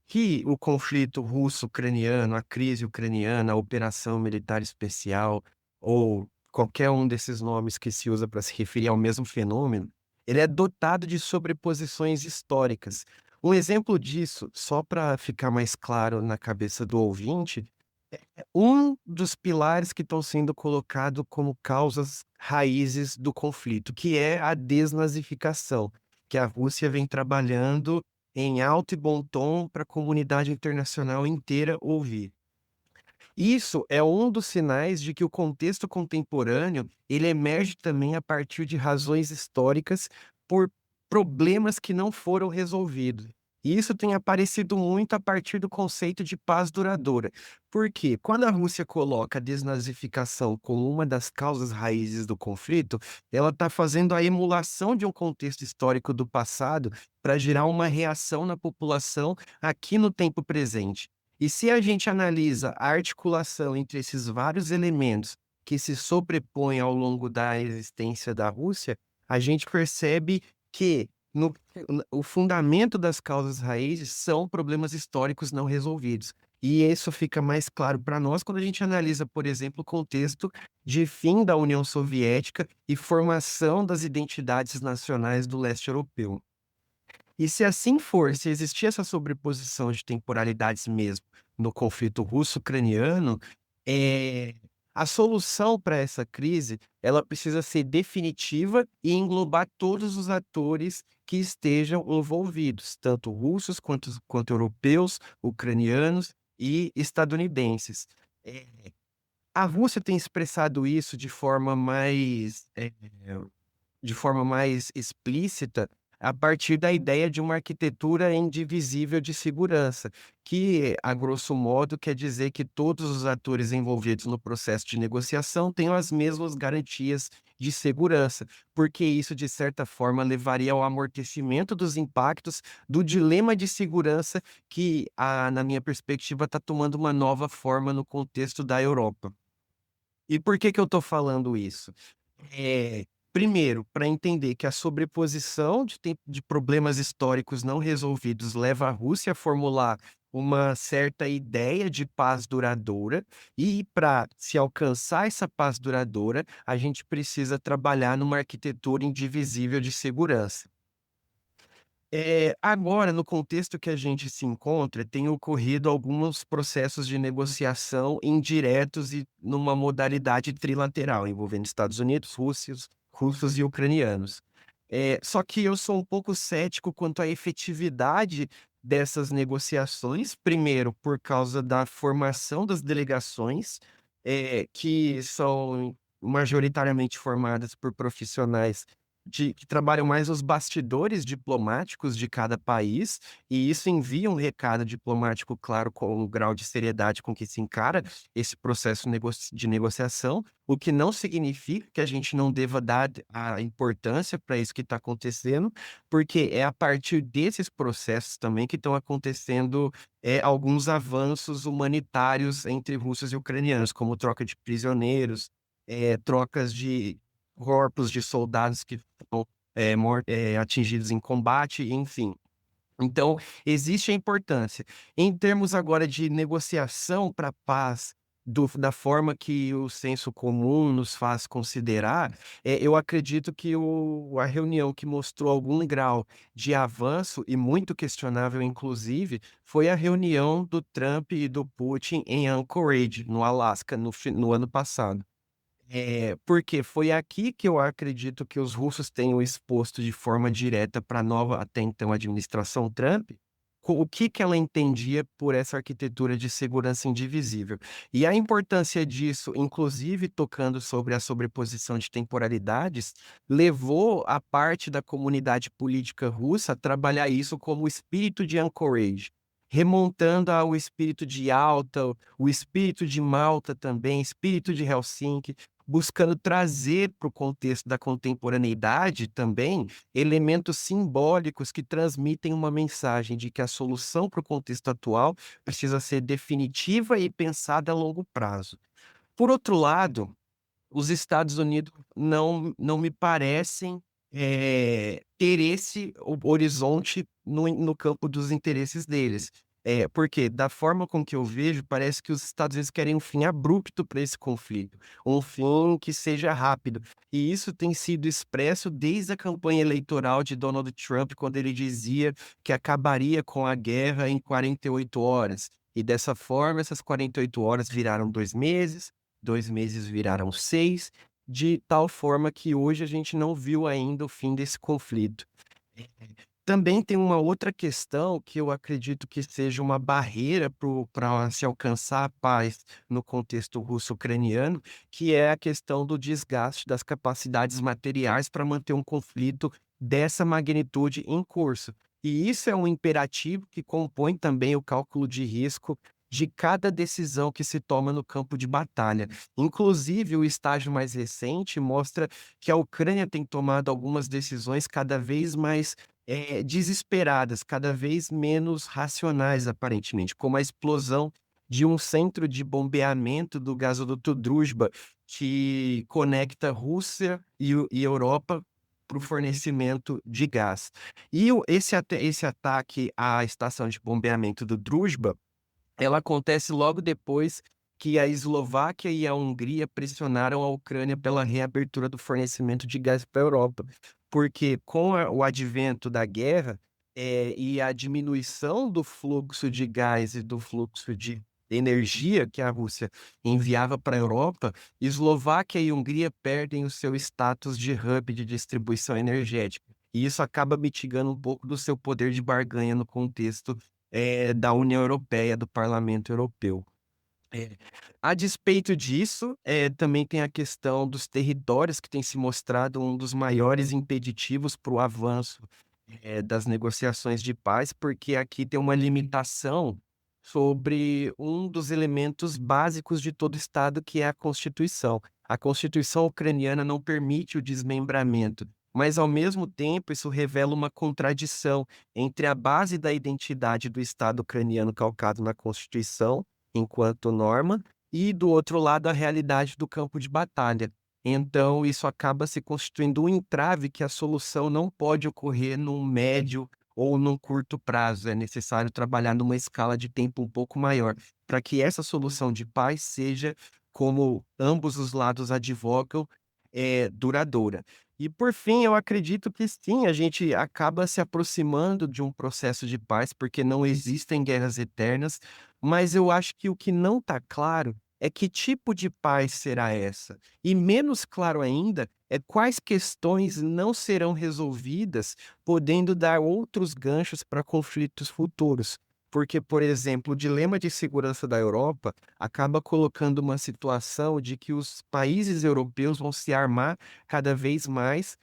Que o conflito russo-ucraniano, a crise ucraniana, a operação militar especial, ou qualquer um desses nomes que se usa para se referir ao mesmo fenômeno, ele é dotado de sobreposições históricas. Um exemplo disso, só para ficar mais claro na cabeça do ouvinte, um dos pilares que estão sendo colocados como causas raízes do conflito, que é a desnazificação, que a Rússia vem trabalhando em alto e bom tom para a comunidade internacional inteira ouvir. Isso é um dos sinais de que o contexto contemporâneo, ele emerge também a partir de razões históricas por problemas que não foram resolvidos. E isso tem aparecido muito a partir do conceito de paz duradoura. Por quê? Quando a Rússia coloca a desnazificação como uma das causas raízes do conflito, ela está fazendo a emulação de um contexto histórico do passado para gerar uma reação na população aqui no tempo presente. E se a gente analisa a articulação entre esses vários elementos que se sobrepõem ao longo da existência da Rússia, a gente percebe que o fundamento das causas raízes são problemas históricos não resolvidos. E isso fica mais claro para nós quando a gente analisa, por exemplo, o contexto de fim da União Soviética e formação das identidades nacionais do leste europeu. E se assim for, se existir essa sobreposição de temporalidades mesmo no conflito russo-ucraniano, a solução para essa crise, ela precisa ser definitiva e englobar todos os atores que estejam envolvidos, tanto russos quanto europeus, ucranianos e estadunidenses. A Rússia tem expressado isso de forma mais explícita a partir da ideia de uma arquitetura indivisível de segurança, que, a grosso modo, quer dizer que todos os atores envolvidos no processo de negociação tenham as mesmas garantias de segurança, porque isso, de certa forma, levaria ao amortecimento dos impactos do dilema de segurança que, na minha perspectiva, está tomando uma nova forma no contexto da Europa. E por que eu estou falando isso? Primeiro, para entender que a sobreposição de problemas históricos não resolvidos leva a Rússia a formular uma certa ideia de paz duradoura, e para se alcançar essa paz duradoura, a gente precisa trabalhar numa arquitetura indivisível de segurança. Agora, no contexto que a gente se encontra, tem ocorrido alguns processos de negociação indiretos e numa modalidade trilateral, envolvendo Estados Unidos, russos e ucranianos. Só que eu sou um pouco cético quanto à efetividade dessas negociações, primeiro, por causa da formação das delegações, que são majoritariamente formadas por profissionais que trabalham mais os bastidores diplomáticos de cada país, e isso envia um recado diplomático claro com o grau de seriedade com que se encara esse processo de negociação, o que não significa que a gente não deva dar a importância para isso que está acontecendo, porque é a partir desses processos também que estão acontecendo alguns avanços humanitários entre russos e ucranianos, como troca de prisioneiros, trocas de corpos de soldados que foram atingidos em combate, enfim. Então, existe a importância. Em termos agora de negociação para a paz, da forma que o senso comum nos faz considerar, eu acredito que a reunião que mostrou algum grau de avanço, e muito questionável inclusive, foi a reunião do Trump e do Putin em Anchorage, no Alasca, no ano passado. Porque foi aqui que eu acredito que os russos tenham exposto de forma direta para a nova, até então, administração Trump, o que que ela entendia por essa arquitetura de segurança indivisível. E a importância disso, inclusive tocando sobre a sobreposição de temporalidades, levou a parte da comunidade política russa a trabalhar isso como o espírito de Anchorage, remontando ao espírito de Yalta, o espírito de Malta também, espírito de Helsinki, buscando trazer para o contexto da contemporaneidade também elementos simbólicos que transmitem uma mensagem de que a solução para o contexto atual precisa ser definitiva e pensada a longo prazo. Por outro lado, os Estados Unidos não me parecem ter esse horizonte no campo dos interesses deles. Porque, da forma com que eu vejo, parece que os Estados Unidos querem um fim abrupto para esse conflito, um fim que seja rápido. E isso tem sido expresso desde a campanha eleitoral de Donald Trump, quando ele dizia que acabaria com a guerra em 48 horas. E dessa forma, essas 48 horas viraram 2 meses viraram 6, de tal forma que hoje a gente não viu ainda o fim desse conflito. Também tem uma outra questão que eu acredito que seja uma barreira para se alcançar a paz no contexto russo-ucraniano, que é a questão do desgaste das capacidades materiais para manter um conflito dessa magnitude em curso. E isso é um imperativo que compõe também o cálculo de risco de cada decisão que se toma no campo de batalha. Inclusive, o estágio mais recente mostra que a Ucrânia tem tomado algumas decisões cada vez mais desesperadas, cada vez menos racionais, aparentemente, como a explosão de um centro de bombeamento do gasoduto Druzhba, que conecta Rússia e Europa para o fornecimento de gás. E esse ataque à estação de bombeamento do Druzhba, ela acontece logo depois que a Eslováquia e a Hungria pressionaram a Ucrânia pela reabertura do fornecimento de gás para a Europa. Porque com o advento da guerra e a diminuição do fluxo de gás e do fluxo de energia que a Rússia enviava para a Europa, Eslováquia e Hungria perdem o seu status de hub de distribuição energética. E isso acaba mitigando um pouco do seu poder de barganha no contexto da União Europeia, do Parlamento Europeu. A despeito disso, também tem a questão dos territórios, que tem se mostrado um dos maiores impeditivos para o avanço das negociações de paz, porque aqui tem uma limitação sobre um dos elementos básicos de todo Estado, que é a Constituição. A Constituição ucraniana não permite o desmembramento, mas, ao mesmo tempo, isso revela uma contradição entre a base da identidade do Estado ucraniano calcado na Constituição, enquanto norma, e, do outro lado, a realidade do campo de batalha. Então, isso acaba se constituindo um entrave que a solução não pode ocorrer num médio ou num curto prazo. É necessário trabalhar numa escala de tempo um pouco maior, para que essa solução de paz seja, como ambos os lados advogam, duradoura. E por fim, eu acredito que sim, a gente acaba se aproximando de um processo de paz, porque não existem guerras eternas, mas eu acho que o que não está claro é que tipo de paz será essa. E menos claro ainda é quais questões não serão resolvidas, podendo dar outros ganchos para conflitos futuros. Porque, por exemplo, o dilema de segurança da Europa acaba colocando uma situação de que os países europeus vão se armar cada vez mais,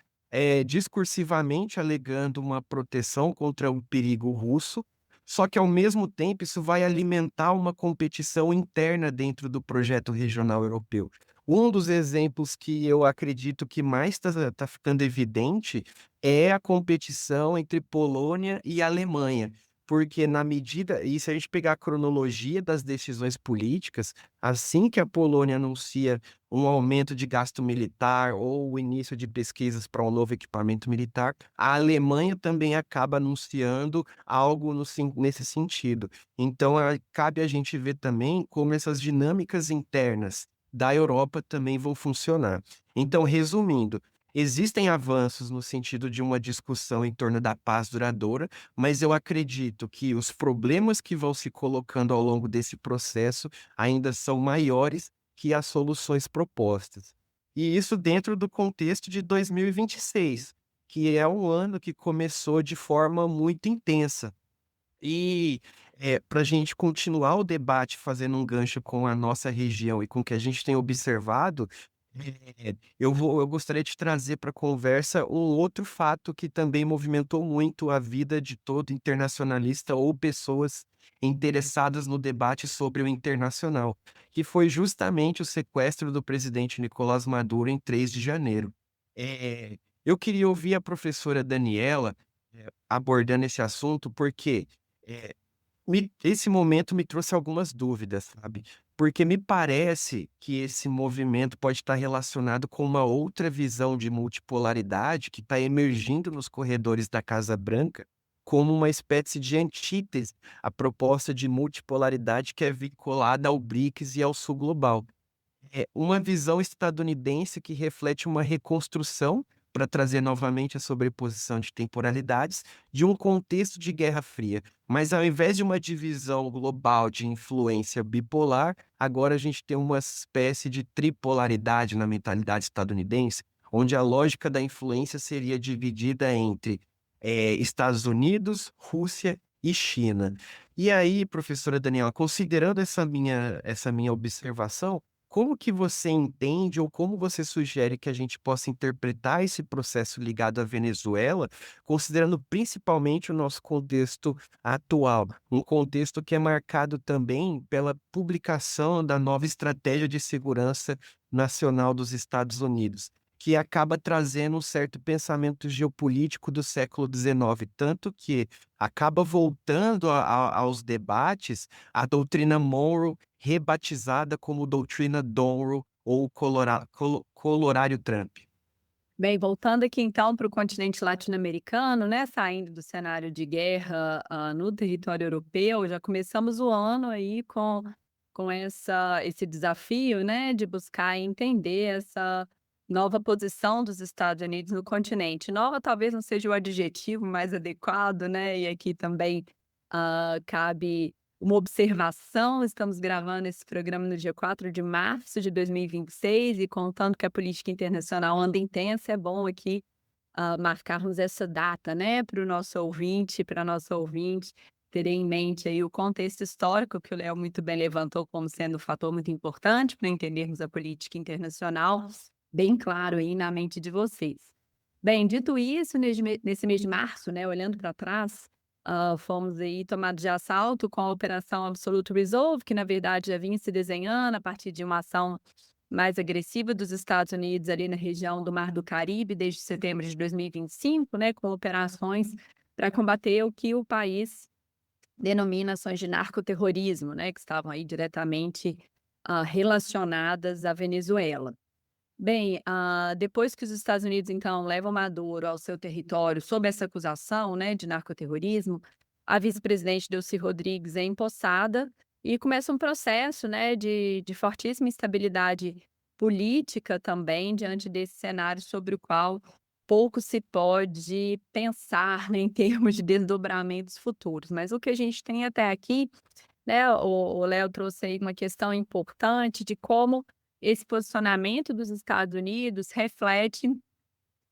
discursivamente alegando uma proteção contra o perigo russo, só que ao mesmo tempo isso vai alimentar uma competição interna dentro do projeto regional europeu. Um dos exemplos que eu acredito que mais está ficando evidente é a competição entre Polônia e Alemanha. Porque na medida e se a gente pegar a cronologia das decisões políticas, assim que a Polônia anuncia um aumento de gasto militar ou o início de pesquisas para um novo equipamento militar, a Alemanha também acaba anunciando algo nesse sentido. Então, cabe a gente ver também como essas dinâmicas internas da Europa também vão funcionar. Então, resumindo, existem avanços no sentido de uma discussão em torno da paz duradoura, mas eu acredito que os problemas que vão se colocando ao longo desse processo ainda são maiores que as soluções propostas. E isso dentro do contexto de 2026, que é um ano que começou de forma muito intensa. E para a gente continuar o debate fazendo um gancho com a nossa região e com o que a gente tem observado, eu gostaria de trazer para a conversa um outro fato que também movimentou muito a vida de todo internacionalista ou pessoas interessadas no debate sobre o internacional, que foi justamente o sequestro do presidente Nicolás Maduro em 3 de janeiro. Eu queria ouvir a professora Daniela, abordando esse assunto, porque eh, esse momento me trouxe algumas dúvidas, sabe? Porque me parece que esse movimento pode estar relacionado com uma outra visão de multipolaridade que está emergindo nos corredores da Casa Branca, como uma espécie de antítese à proposta de multipolaridade que é vinculada ao BRICS e ao Sul Global. É uma visão estadunidense que reflete uma reconstrução para trazer novamente a sobreposição de temporalidades de um contexto de Guerra Fria. Mas ao invés de uma divisão global de influência bipolar, agora a gente tem uma espécie de tripolaridade na mentalidade estadunidense, onde a lógica da influência seria dividida entre Estados Unidos, Rússia e China. E aí, professora Daniela, considerando essa minha observação, como que você entende ou como você sugere que a gente possa interpretar esse processo ligado à Venezuela, considerando principalmente o nosso contexto atual, um contexto que é marcado também pela publicação da nova Estratégia de Segurança Nacional dos Estados Unidos, que acaba trazendo um certo pensamento geopolítico do século XIX, tanto que acaba voltando aos debates a doutrina Monroe, rebatizada como doutrina Donroe ou Colorário Trump. Bem, voltando aqui então para o continente latino-americano, né, saindo do cenário de guerra, no território europeu, já começamos o ano aí com esse desafio, né, de buscar entender essa nova posição dos Estados Unidos no continente. Nova talvez não seja o adjetivo mais adequado, né, e aqui também, cabe uma observação. Estamos gravando esse programa no dia 4 de março de 2026 e contando que a política internacional anda intensa, é bom aqui, marcarmos essa data, né, para o nosso ouvinte, para a nossa ouvinte, terem em mente aí o contexto histórico que o Léo muito bem levantou como sendo um fator muito importante para entendermos a política internacional, bem claro aí na mente de vocês. Bem, dito isso, nesse mês de março, né, olhando para trás, fomos aí tomados de assalto com a Operação Absolute Resolve, que na verdade já vinha se desenhando a partir de uma ação mais agressiva dos Estados Unidos ali na região do Mar do Caribe desde setembro de 2025, né, com operações para combater o que o país denomina ações de narcoterrorismo, né, que estavam aí diretamente relacionadas à Venezuela. Bem, depois que os Estados Unidos, então, levam Maduro ao seu território sob essa acusação, né, de narcoterrorismo, a vice-presidente Delcy Rodrigues é empossada e começa um processo, né, de fortíssima instabilidade política também diante desse cenário sobre o qual pouco se pode pensar, né, em termos de desdobramentos futuros. Mas o que a gente tem até aqui, né, o Léo trouxe aí uma questão importante de como esse posicionamento dos Estados Unidos reflete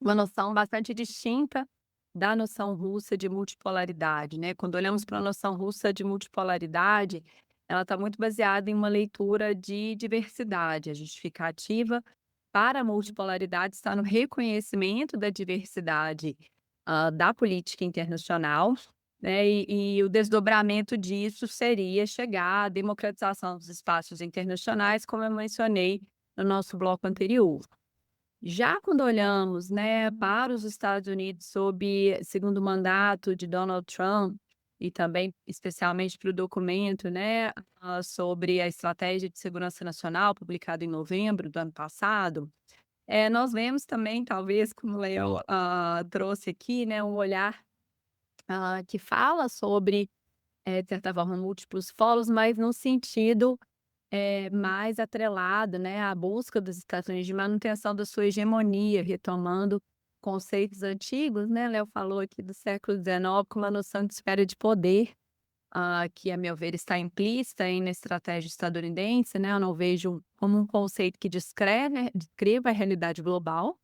uma noção bastante distinta da noção russa de multipolaridade, né. Quando olhamos para a noção russa de multipolaridade, ela está muito baseada em uma leitura de diversidade. A justificativa para a multipolaridade está no reconhecimento da diversidade, da política internacional, né, e o desdobramento disso seria chegar à democratização dos espaços internacionais, como eu mencionei no nosso bloco anterior. Já quando olhamos, né, para os Estados Unidos sob segundo mandato de Donald Trump, e também especialmente para o documento, né, sobre a Estratégia de Segurança Nacional, publicado em novembro do ano passado, nós vemos também, talvez, como o Léo, trouxe aqui, né, um olhar, que fala sobre, de certa forma, múltiplos polos, mas num sentido mais atrelado, né, à busca dos Estados Unidos de manutenção da sua hegemonia, retomando conceitos antigos, né, Léo falou aqui do século XIX, com uma noção de esfera de poder, que, a meu ver, está implícita aí na estratégia estadunidense, né, eu não vejo como um conceito que descreva a realidade global,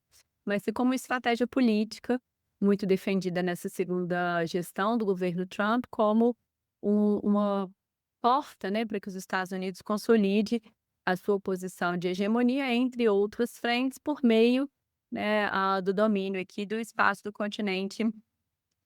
mas sim como uma estratégia política, muito defendida nessa segunda gestão do governo Trump, como uma porta, né, para que os Estados Unidos consolide a sua posição de hegemonia, entre outras frentes, por meio, né, do domínio aqui do espaço do continente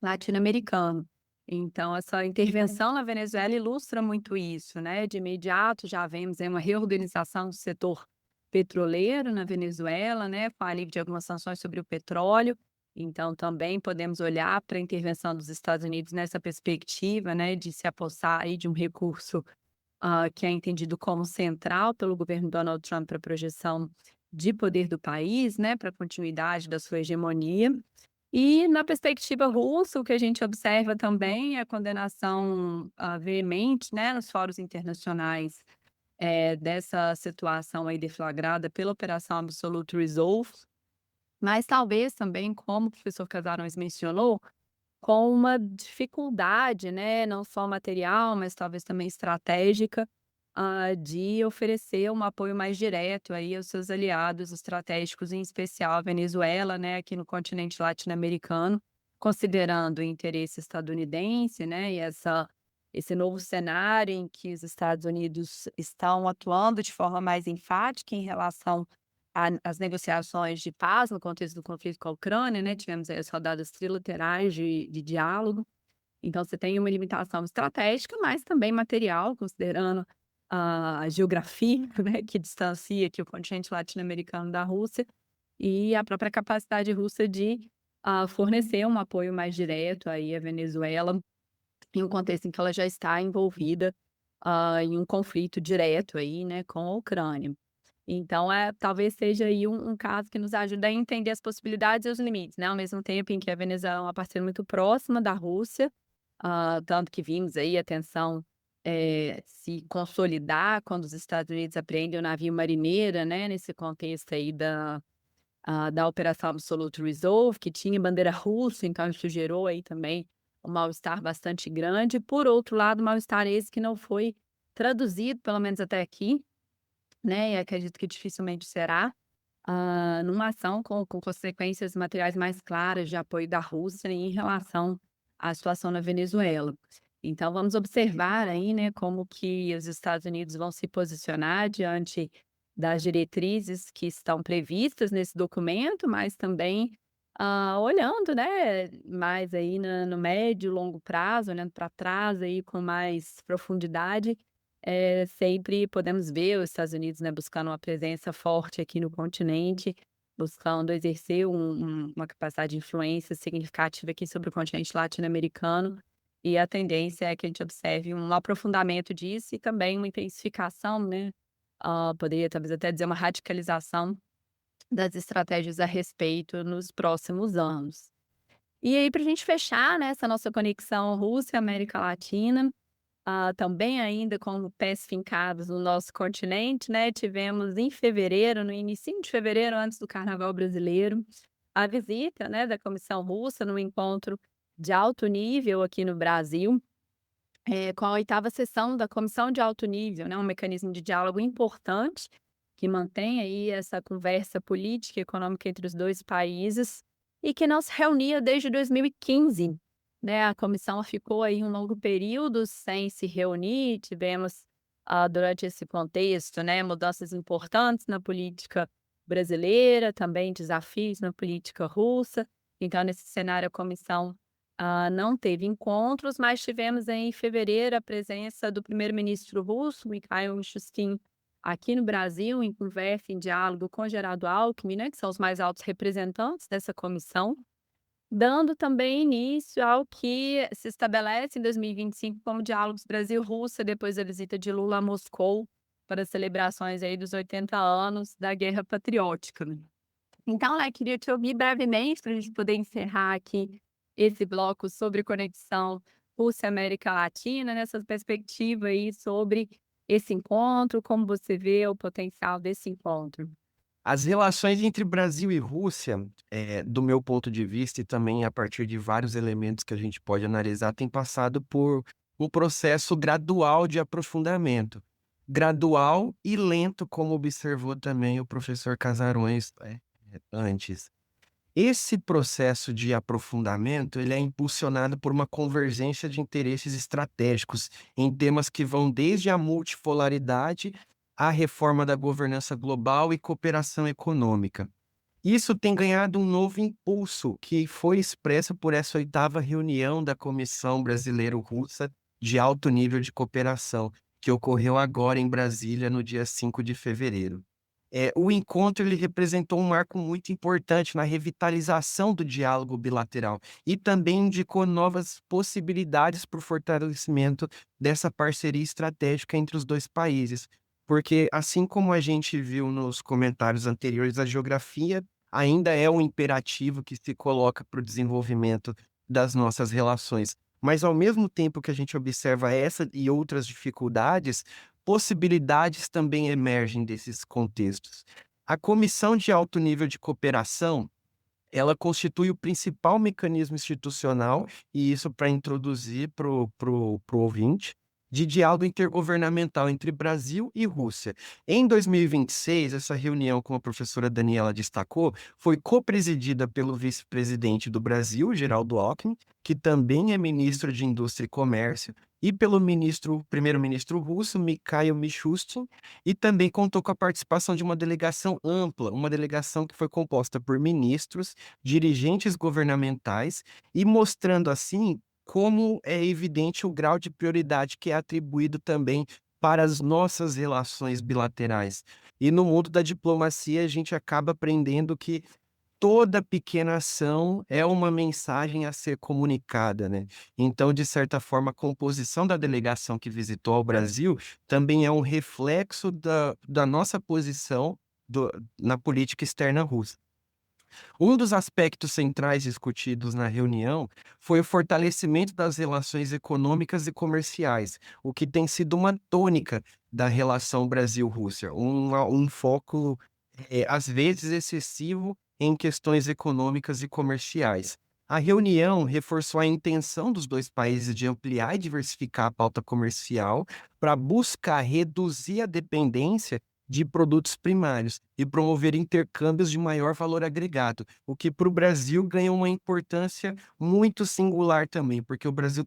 latino-americano. Então, essa intervenção na Venezuela ilustra muito isso, né? De imediato já vemos aí uma reorganização do setor petroleiro na Venezuela, né? Com a alívio de algumas sanções sobre o petróleo. Então, também podemos olhar para a intervenção dos Estados Unidos nessa perspectiva, né? De se apossar aí de um recurso que é entendido como central pelo governo Donald Trump para a projeção de poder do país, né? Para a continuidade da sua hegemonia. E na perspectiva russa, o que a gente observa também é a condenação, veemente, né, nos fóruns internacionais, dessa situação aí deflagrada pela Operação Absolute Resolve, mas talvez também, como o professor Casarões mencionou, com uma dificuldade, né, não só material, mas talvez também estratégica, de oferecer um apoio mais direto aí aos seus aliados estratégicos, em especial a Venezuela, né, aqui no continente latino-americano, considerando o interesse estadunidense, né, e esse novo cenário em que os Estados Unidos estão atuando de forma mais enfática em relação às negociações de paz no contexto do conflito com a Ucrânia, né, tivemos aí as rodadas trilaterais de diálogo. Então você tem uma limitação estratégica, mas também material, considerando a geografia, né, que distancia aqui o continente latino-americano da Rússia, e a própria capacidade russa de, fornecer um apoio mais direto aí à Venezuela, em um contexto em que ela já está envolvida, em um conflito direto aí, né, com a Ucrânia. Então, talvez seja aí um caso que nos ajuda a entender as possibilidades e os limites, né, ao mesmo tempo em que a Venezuela é uma parceira muito próxima da Rússia, tanto que vimos aí a tensão, se consolidar quando os Estados Unidos apreendem o navio Marineira, né, nesse contexto aí da Operação Absolute Resolve, que tinha bandeira russa, então isso gerou aí também um mal-estar bastante grande. Por outro lado, mal-estar esse que não foi traduzido, pelo menos até aqui, né, e acredito que dificilmente será, numa ação com consequências materiais mais claras de apoio da Rússia em relação à situação na Venezuela. Então vamos observar aí, né, como que os Estados Unidos vão se posicionar diante das diretrizes que estão previstas nesse documento, mas também, olhando, né, mais aí no médio e longo prazo, olhando para trás aí com mais profundidade, sempre podemos ver os Estados Unidos, né, buscando uma presença forte aqui no continente, buscando exercer uma capacidade de influência significativa aqui sobre o continente latino-americano, e a tendência é que a gente observe um aprofundamento disso e também uma intensificação, né, poderia talvez até dizer uma radicalização das estratégias a respeito nos próximos anos. E aí, para a gente fechar, né, essa nossa conexão Rússia-América Latina, também ainda com pés fincados no nosso continente, né, tivemos em fevereiro, no início de fevereiro, antes do Carnaval brasileiro, a visita, né, da Comissão Russa no encontro de alto nível aqui no Brasil, com a 8ª sessão da Comissão de Alto Nível, né, um mecanismo de diálogo importante que mantém aí essa conversa política e econômica entre os 2 países e que não se reunia desde 2015, né. A comissão ficou aí um longo período sem se reunir, tivemos, durante esse contexto, né, mudanças importantes na política brasileira, também desafios na política russa. Então, nesse cenário, a comissão não teve encontros, mas tivemos em fevereiro a presença do primeiro-ministro russo, Mikhail Mishustin, aqui no Brasil, em conversa, em diálogo com Geraldo Alckmin, né, que são os mais altos representantes dessa comissão, dando também início ao que se estabelece em 2025 como diálogos Brasil-Rússia, depois da visita de Lula a Moscou, para as celebrações aí dos 80 anos da Guerra Patriótica, né. Então, né, queria te ouvir brevemente para a gente poder encerrar aqui esse bloco sobre conexão Rússia-América Latina, nessa perspectiva aí sobre esse encontro, como você vê o potencial desse encontro? As relações entre Brasil e Rússia, do meu ponto de vista e também a partir de vários elementos que a gente pode analisar, tem passado por um processo gradual de aprofundamento. Gradual e lento, como observou também o professor Casarões, antes. Esse processo de aprofundamento, ele é impulsionado por uma convergência de interesses estratégicos em temas que vão desde a multipolaridade à reforma da governança global e cooperação econômica. Isso tem ganhado um novo impulso, que foi expresso por essa 8ª reunião da Comissão Brasileiro-Russa de Alto Nível de Cooperação, que ocorreu agora em Brasília, no dia 5 de fevereiro. O encontro ele representou um marco muito importante na revitalização do diálogo bilateral e também indicou novas possibilidades para o fortalecimento dessa parceria estratégica entre os 2 países. Porque, assim como a gente viu nos comentários anteriores, a geografia ainda é um imperativo que se coloca para o desenvolvimento das nossas relações. Mas, ao mesmo tempo que a gente observa essa e outras dificuldades, possibilidades também emergem desses contextos. A Comissão de Alto Nível de Cooperação, ela constitui o principal mecanismo institucional, e isso para introduzir para o ouvinte, de diálogo intergovernamental entre Brasil e Rússia. Em 2026, essa reunião, como a professora Daniela destacou, foi copresidida pelo vice-presidente do Brasil, Geraldo Alckmin, que também é ministro de Indústria e Comércio, e pelo primeiro-ministro russo, Mikhail Mishustin, e também contou com a participação de uma delegação ampla, uma delegação que foi composta por ministros, dirigentes governamentais, e mostrando assim como é evidente o grau de prioridade que é atribuído também para as nossas relações bilaterais. E no mundo da diplomacia, a gente acaba aprendendo que toda pequena ação é uma mensagem a ser comunicada, né? Então, de certa forma, a composição da delegação que visitou ao Brasil também é um reflexo da nossa posição na política externa russa. Um dos aspectos centrais discutidos na reunião foi o fortalecimento das relações econômicas e comerciais, o que tem sido uma tônica da relação Brasil-Rússia, um foco, às vezes excessivo em questões econômicas e comerciais. A reunião reforçou a intenção dos 2 países de ampliar e diversificar a pauta comercial para buscar reduzir a dependência de produtos primários e promover intercâmbios de maior valor agregado, o que para o Brasil ganha uma importância muito singular também, porque o Brasil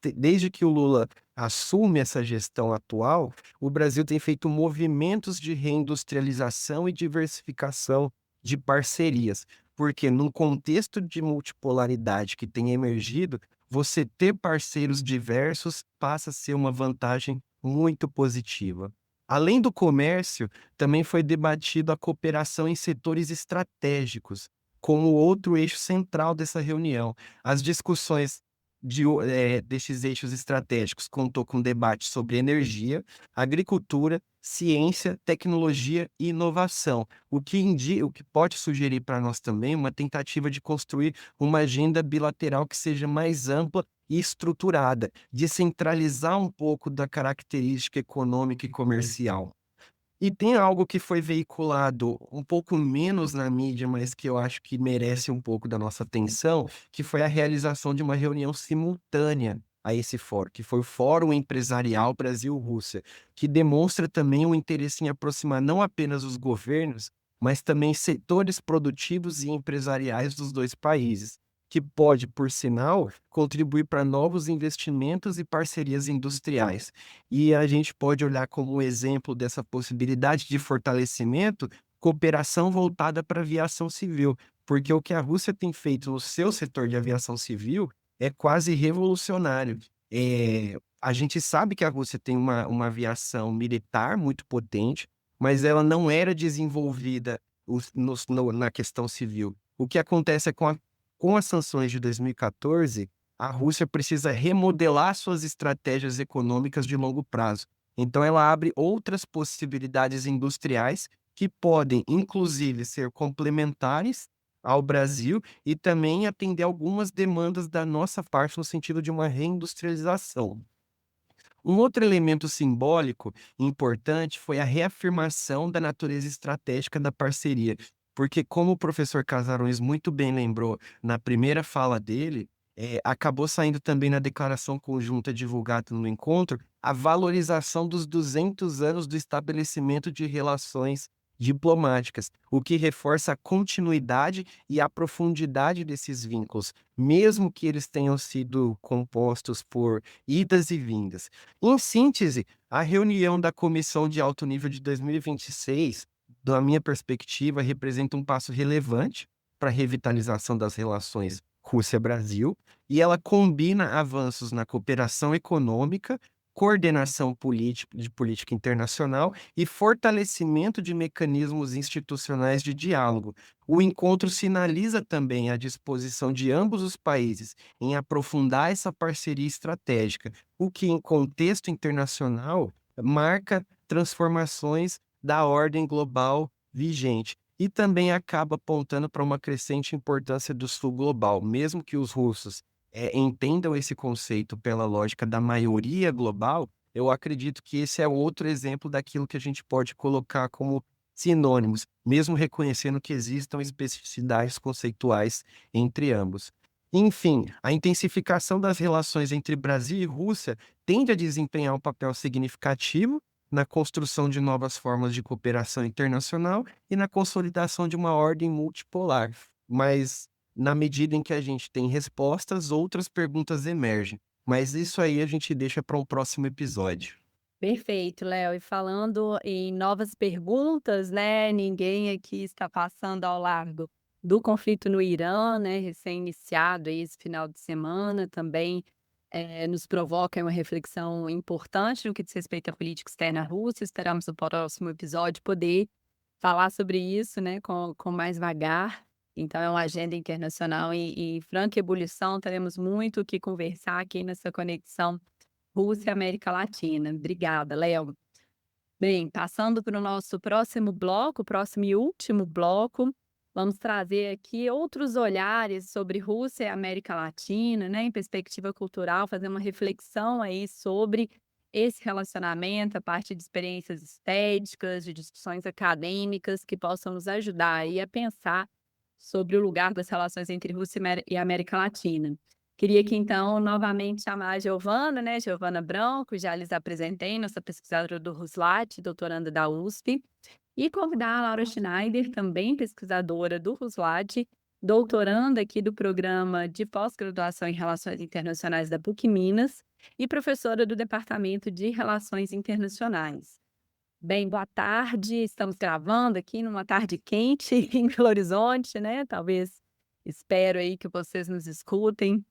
desde que o Lula assume essa gestão atual, o Brasil tem feito movimentos de reindustrialização e diversificação de parcerias, porque num contexto de multipolaridade que tem emergido, você ter parceiros diversos passa a ser uma vantagem muito positiva. Além do comércio, também foi debatido a cooperação em setores estratégicos, como outro eixo central dessa reunião. As discussões desses eixos estratégicos contou com debate sobre energia, agricultura, ciência, tecnologia e inovação, o que pode sugerir para nós também uma tentativa de construir uma agenda bilateral que seja mais ampla e estruturada, de centralizar um pouco da característica econômica e comercial. E tem algo que foi veiculado um pouco menos na mídia, mas que eu acho que merece um pouco da nossa atenção, que foi a realização de uma reunião simultânea a esse fórum, que foi o Fórum Empresarial Brasil-Rússia, que demonstra também o interesse em aproximar não apenas os governos, mas também setores produtivos e empresariais dos dois países, que pode, por sinal, contribuir para novos investimentos e parcerias industriais. E a gente pode olhar como exemplo dessa possibilidade de fortalecimento, cooperação voltada para a aviação civil, porque o que a Rússia tem feito no seu setor de aviação civil é quase revolucionário. A gente sabe que a Rússia tem uma aviação militar muito potente, mas ela não era desenvolvida na questão civil. O que acontece é com as sanções de 2014, a Rússia precisa remodelar suas estratégias econômicas de longo prazo. Então, ela abre outras possibilidades industriais que podem, inclusive, ser complementares ao Brasil e também atender algumas demandas da nossa parte no sentido de uma reindustrialização. Um outro elemento simbólico importante foi a reafirmação da natureza estratégica da parceria, porque como o professor Casarões muito bem lembrou na primeira fala dele, acabou saindo também na declaração conjunta divulgada no encontro, a valorização dos 200 anos do estabelecimento de relações diplomáticas, o que reforça a continuidade e a profundidade desses vínculos, mesmo que eles tenham sido compostos por idas e vindas. Em síntese, a reunião da Comissão de Alto Nível de 2026, da minha perspectiva, representa um passo relevante para a revitalização das relações Rússia-Brasil, e ela combina avanços na cooperação econômica, coordenação de política internacional e fortalecimento de mecanismos institucionais de diálogo. O encontro sinaliza também a disposição de ambos os países em aprofundar essa parceria estratégica, o que, em contexto internacional, marca transformações da ordem global vigente e também acaba apontando para uma crescente importância do sul global, mesmo que os russos entendam esse conceito pela lógica da maioria global. Eu acredito que esse é outro exemplo daquilo que a gente pode colocar como sinônimos, mesmo reconhecendo que existam especificidades conceituais entre ambos. Enfim, a intensificação das relações entre Brasil e Rússia tende a desempenhar um papel significativo na construção de novas formas de cooperação internacional e na consolidação de uma ordem multipolar. Mas, na medida em que a gente tem respostas, outras perguntas emergem. Mas isso aí a gente deixa para um próximo episódio. Perfeito, Léo. E falando em novas perguntas, né? Ninguém aqui está passando ao largo do conflito no Irã, né? Recém-iniciado aí esse final de semana, também nos provoca uma reflexão importante no que diz respeito à política externa à Rússia. Esperamos no próximo episódio poder falar sobre isso, né? Com mais vagar. Então, é uma agenda internacional em franca ebulição. Teremos muito o que conversar aqui nessa conexão Rússia-América Latina. Obrigada, Léo. Bem, passando para o nosso próximo bloco, próximo e último bloco, vamos trazer aqui outros olhares sobre Rússia e América Latina, né, em perspectiva cultural, fazer uma reflexão aí sobre esse relacionamento, a partir de experiências estéticas, de discussões acadêmicas que possam nos ajudar aí a pensar sobre o lugar das relações entre Rússia e América Latina. Queria aqui, então, novamente chamar a Giovana, né? Giovana Branco, já lhes apresentei, nossa pesquisadora do RUSLAT, doutoranda da USP, e convidar a Laura Schneider, também pesquisadora do RUSLAT, doutoranda aqui do programa de pós-graduação em Relações Internacionais da PUC Minas e professora do Departamento de Relações Internacionais. Bem, boa tarde, estamos gravando aqui numa tarde quente em Belo Horizonte, né? Talvez, espero aí que vocês nos escutem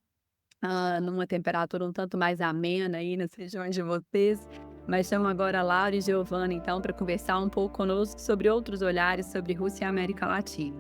numa temperatura um tanto mais amena aí nas regiões de vocês. Mas chamo agora a Laura e Giovana, então, para conversar um pouco conosco sobre outros olhares sobre Rússia e América Latina.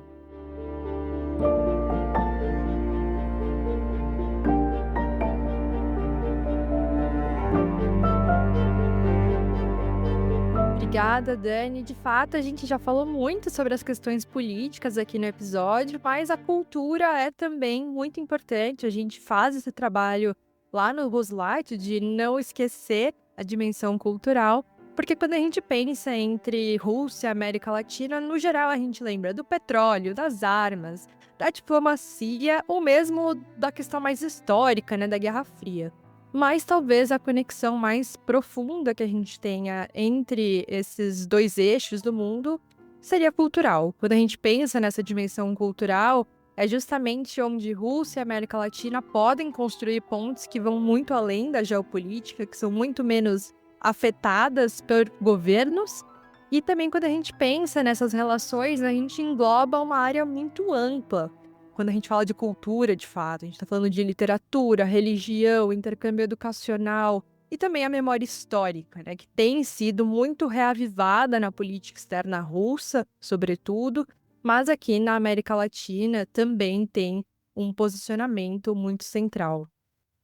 Obrigada, Dani. De fato, a gente já falou muito sobre as questões políticas aqui no episódio, mas a cultura é também muito importante. A gente faz esse trabalho lá no Ruslight de não esquecer a dimensão cultural, porque quando a gente pensa entre Rússia e América Latina, no geral a gente lembra do petróleo, das armas, da diplomacia ou mesmo da questão mais histórica, né, da Guerra Fria. Mas talvez a conexão mais profunda que a gente tenha entre esses dois eixos do mundo seria cultural. Quando a gente pensa nessa dimensão cultural, é justamente onde Rússia e América Latina podem construir pontes que vão muito além da geopolítica, que são muito menos afetadas por governos. E também quando a gente pensa nessas relações, a gente engloba uma área muito ampla. Quando a gente fala de cultura, de fato, a gente está falando de literatura, religião, intercâmbio educacional e também a memória histórica, né, que tem sido muito reavivada na política externa russa, sobretudo, mas aqui na América Latina também tem um posicionamento muito central.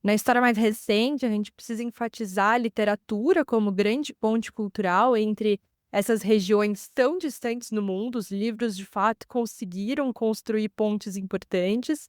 Na história mais recente, a gente precisa enfatizar a literatura como grande ponte cultural entre essas regiões tão distantes no mundo. Os livros, de fato, conseguiram construir pontes importantes,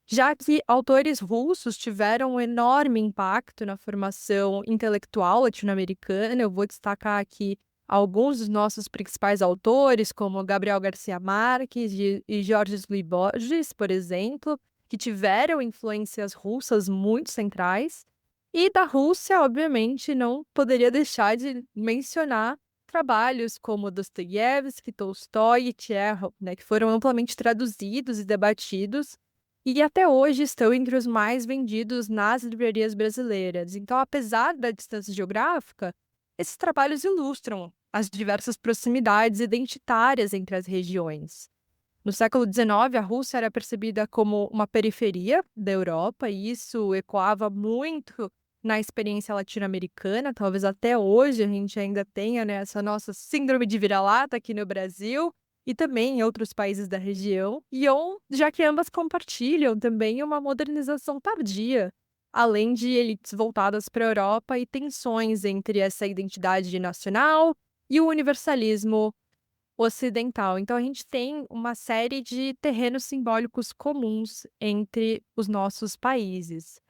já que autores russos tiveram um enorme impacto na formação intelectual latino-americana. Eu vou destacar aqui alguns dos nossos principais autores, como Gabriel Garcia Marques e Jorge Luis Borges, por exemplo, que tiveram influências russas muito centrais. E da Rússia, obviamente, não poderia deixar de mencionar trabalhos como Dostoiévski, Tolstói e Tchekhov, né, que foram amplamente traduzidos e debatidos e até hoje estão entre os mais vendidos nas livrarias brasileiras. Então, apesar da distância geográfica, esses trabalhos ilustram as diversas proximidades identitárias entre as regiões. No século XIX, a Rússia era percebida como uma periferia da Europa, e isso ecoava muito na experiência latino-americana. Talvez até hoje a gente ainda tenha, né, essa nossa síndrome de vira-lata aqui no Brasil e também em outros países da região, já que ambas compartilham também uma modernização tardia, além de elites voltadas para a Europa e tensões entre essa identidade nacional e o universalismo ocidental. Então, a gente tem uma série de terrenos simbólicos comuns entre os nossos países.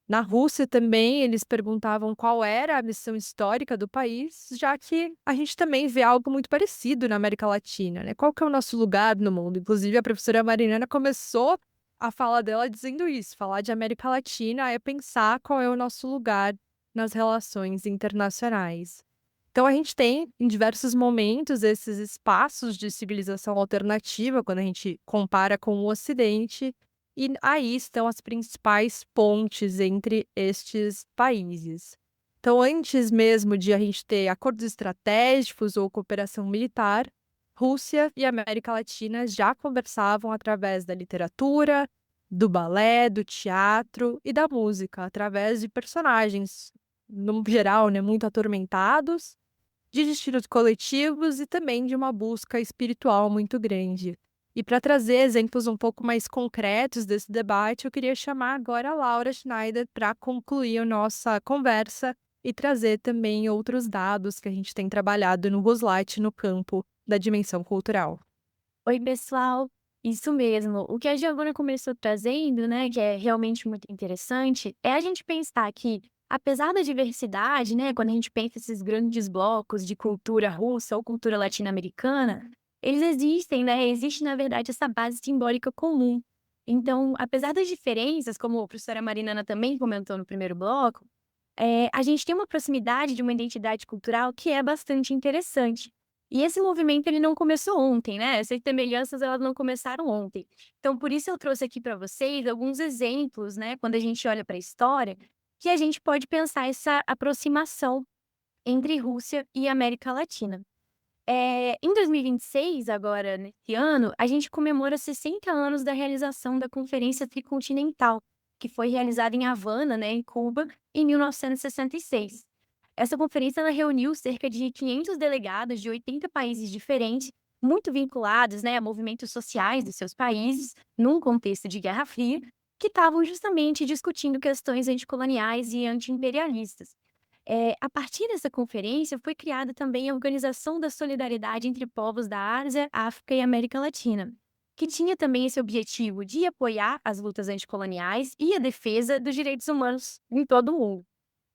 Na Rússia também, eles perguntavam qual era a missão histórica do país, já que a gente também vê algo muito parecido na América Latina, né? Qual que é o nosso lugar no mundo? Inclusive, a professora Marinana começou a fala dela dizendo isso. Falar de América Latina é pensar qual é o nosso lugar nas relações internacionais. Então, a gente tem, em diversos momentos, esses espaços de civilização alternativa, quando a gente compara com o Ocidente, e aí estão as principais pontes entre estes países. Então, antes mesmo de a gente ter acordos estratégicos ou cooperação militar, Rússia e América Latina já conversavam através da literatura, do balé, do teatro e da música, através de personagens, no geral, né, muito atormentados, de destinos coletivos e também de uma busca espiritual muito grande. E para trazer exemplos um pouco mais concretos desse debate, eu queria chamar agora a Laura Schneider para concluir a nossa conversa e trazer também outros dados que a gente tem trabalhado no Ruslight no campo da dimensão cultural. Oi, pessoal. Isso mesmo. O que a Giovana começou trazendo, né, que é realmente muito interessante, é a gente pensar que, apesar da diversidade, né, quando a gente pensa esses grandes blocos de cultura russa ou cultura latino-americana, eles existem, né? Existe, na verdade, essa base simbólica comum. Então, apesar das diferenças, como a professora Marinana também comentou no primeiro bloco, a gente tem uma proximidade de uma identidade cultural que é bastante interessante. E esse movimento, ele não começou ontem, né? Essas semelhanças, elas não começaram ontem. Então, por isso eu trouxe aqui para vocês alguns exemplos, né? Quando a gente olha para a história, que a gente pode pensar essa aproximação entre Rússia e América Latina. Em 2026, agora, nesse ano, a gente comemora 60 anos da realização da Conferência Tricontinental, que foi realizada em Havana, né, em Cuba, em 1966. Essa conferência ela reuniu cerca de 500 delegados de 80 países diferentes, muito vinculados, né, a movimentos sociais dos seus países, num contexto de Guerra Fria, que estavam justamente discutindo questões anticoloniais e antiimperialistas. A partir dessa conferência foi criada também a Organização da Solidariedade entre Povos da Ásia, África e América Latina, que tinha também esse objetivo de apoiar as lutas anticoloniais e a defesa dos direitos humanos em todo o mundo.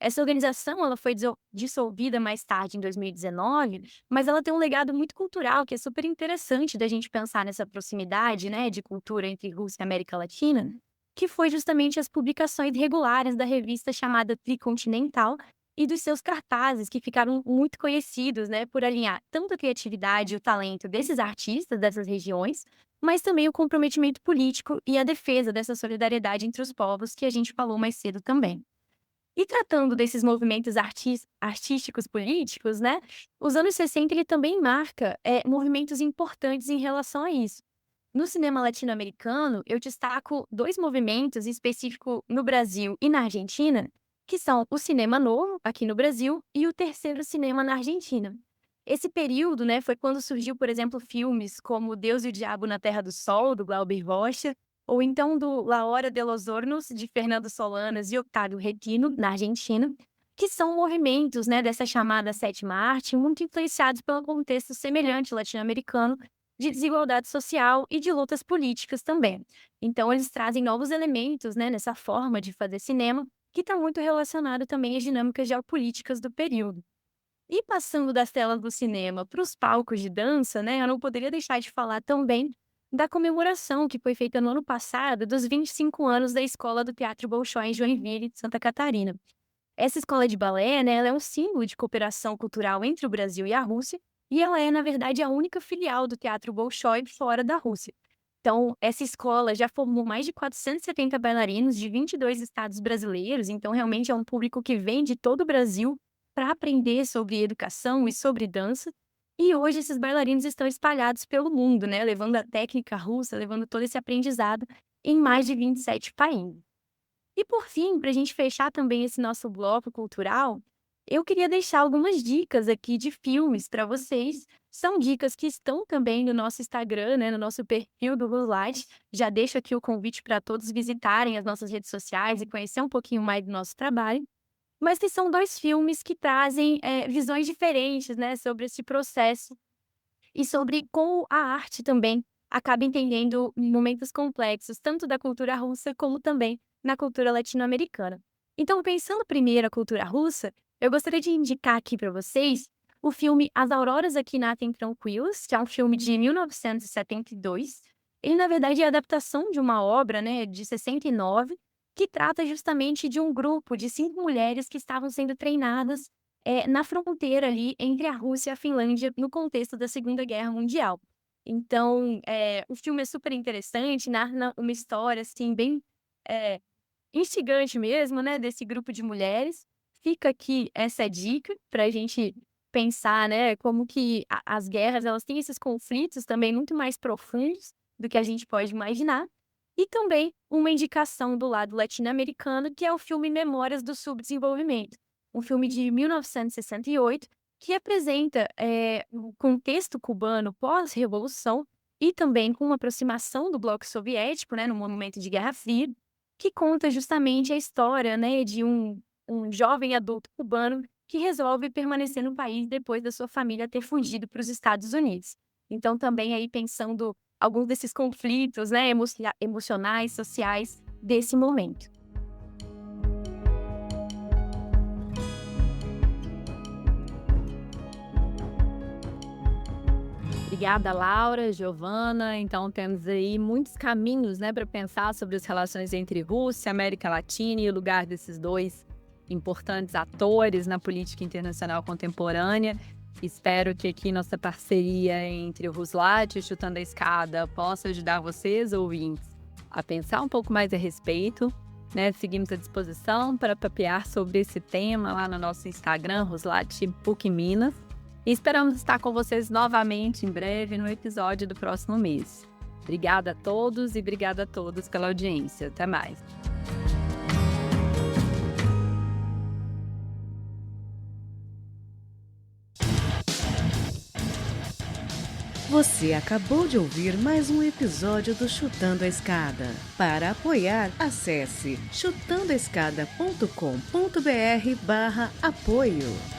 Essa organização ela foi dissolvida mais tarde, em 2019, mas ela tem um legado muito cultural que é super interessante da gente pensar nessa proximidade, né, de cultura entre Rússia e América Latina, que foi justamente as publicações regulares da revista chamada Tricontinental e dos seus cartazes, que ficaram muito conhecidos, né, por alinhar tanto a criatividade e o talento desses artistas dessas regiões, mas também o comprometimento político e a defesa dessa solidariedade entre os povos, que a gente falou mais cedo também. E tratando desses movimentos artísticos políticos, né, os anos 60 ele também marca movimentos importantes em relação a isso. No cinema latino-americano, eu destaco 2 movimentos em específico no Brasil e na Argentina, que são o cinema novo, aqui no Brasil, e o terceiro cinema na Argentina. Esse período, né, foi quando surgiu, por exemplo, filmes como Deus e o Diabo na Terra do Sol, do Glauber Rocha, ou então do La Hora de los Hornos, de Fernando Solanas e Octavio Retino, na Argentina, que são movimentos, né, dessa chamada sétima arte, muito influenciados pelo contexto semelhante latino-americano de desigualdade social e de lutas políticas também. Então, eles trazem novos elementos, né, nessa forma de fazer cinema, que está muito relacionado também às dinâmicas geopolíticas do período. E passando das telas do cinema para os palcos de dança, né, eu não poderia deixar de falar também da comemoração que foi feita no ano passado dos 25 anos da Escola do Teatro Bolshoi em Joinville, Santa Catarina. Essa escola de balé, né, ela é um símbolo de cooperação cultural entre o Brasil e a Rússia, e ela é, na verdade, a única filial do Teatro Bolshoi fora da Rússia. Então, essa escola já formou mais de 470 bailarinos de 22 estados brasileiros, então realmente é um público que vem de todo o Brasil para aprender sobre educação e sobre dança. E hoje esses bailarinos estão espalhados pelo mundo, né, levando a técnica russa, levando todo esse aprendizado em mais de 27 países. E por fim, para a gente fechar também esse nosso bloco cultural, eu queria deixar algumas dicas aqui de filmes para vocês. São dicas que estão também no nosso Instagram, né, no nosso perfil do Ruslat. Já deixo aqui o convite para todos visitarem as nossas redes sociais e conhecer um pouquinho mais do nosso trabalho. Mas que são 2 filmes que trazem visões diferentes, né, sobre esse processo e sobre como a arte também acaba entendendo momentos complexos, tanto da cultura russa como também na cultura latino-americana. Então, pensando primeiro a cultura russa, eu gostaria de indicar aqui para vocês o filme As Auroras Aqui Nascem Tranquilas, que é um filme de 1972. Ele, na verdade, é a adaptação de uma obra, né, de 69, que trata justamente de um grupo de 5 mulheres que estavam sendo treinadas na fronteira ali entre a Rússia e a Finlândia no contexto da Segunda Guerra Mundial. Então, o filme é super interessante, narra uma história assim, bem instigante mesmo, né, desse grupo de mulheres. Fica aqui essa dica para a gente pensar, né, como que as guerras elas têm esses conflitos também muito mais profundos do que a gente pode imaginar. E também uma indicação do lado latino-americano, que é o filme Memórias do Subdesenvolvimento, um filme de 1968, que apresenta o contexto cubano pós-revolução e também com uma aproximação do bloco soviético, né, no momento de Guerra Fria, que conta justamente a história, né, de um jovem adulto cubano que resolve permanecer no país depois da sua família ter fugido para os Estados Unidos. Então, também aí pensando alguns desses conflitos, né, emocionais, sociais desse momento. Obrigada, Laura, Giovana. Então, temos aí muitos caminhos, né, para pensar sobre as relações entre Rússia, América Latina e o lugar desses 2 importantes atores na política internacional contemporânea. Espero que aqui nossa parceria entre o Ruslat e o Chutando a Escada possa ajudar vocês, ouvintes, a pensar um pouco mais a respeito, né? Seguimos à disposição para papear sobre esse tema lá no nosso Instagram, Ruslat PUC Minas. E esperamos estar com vocês novamente em breve no episódio do próximo mês. Obrigada a todos e obrigada a todos pela audiência. Até mais. Você acabou de ouvir mais um episódio do Chutando a Escada. Para apoiar, acesse chutandoaescada.com.br/apoio.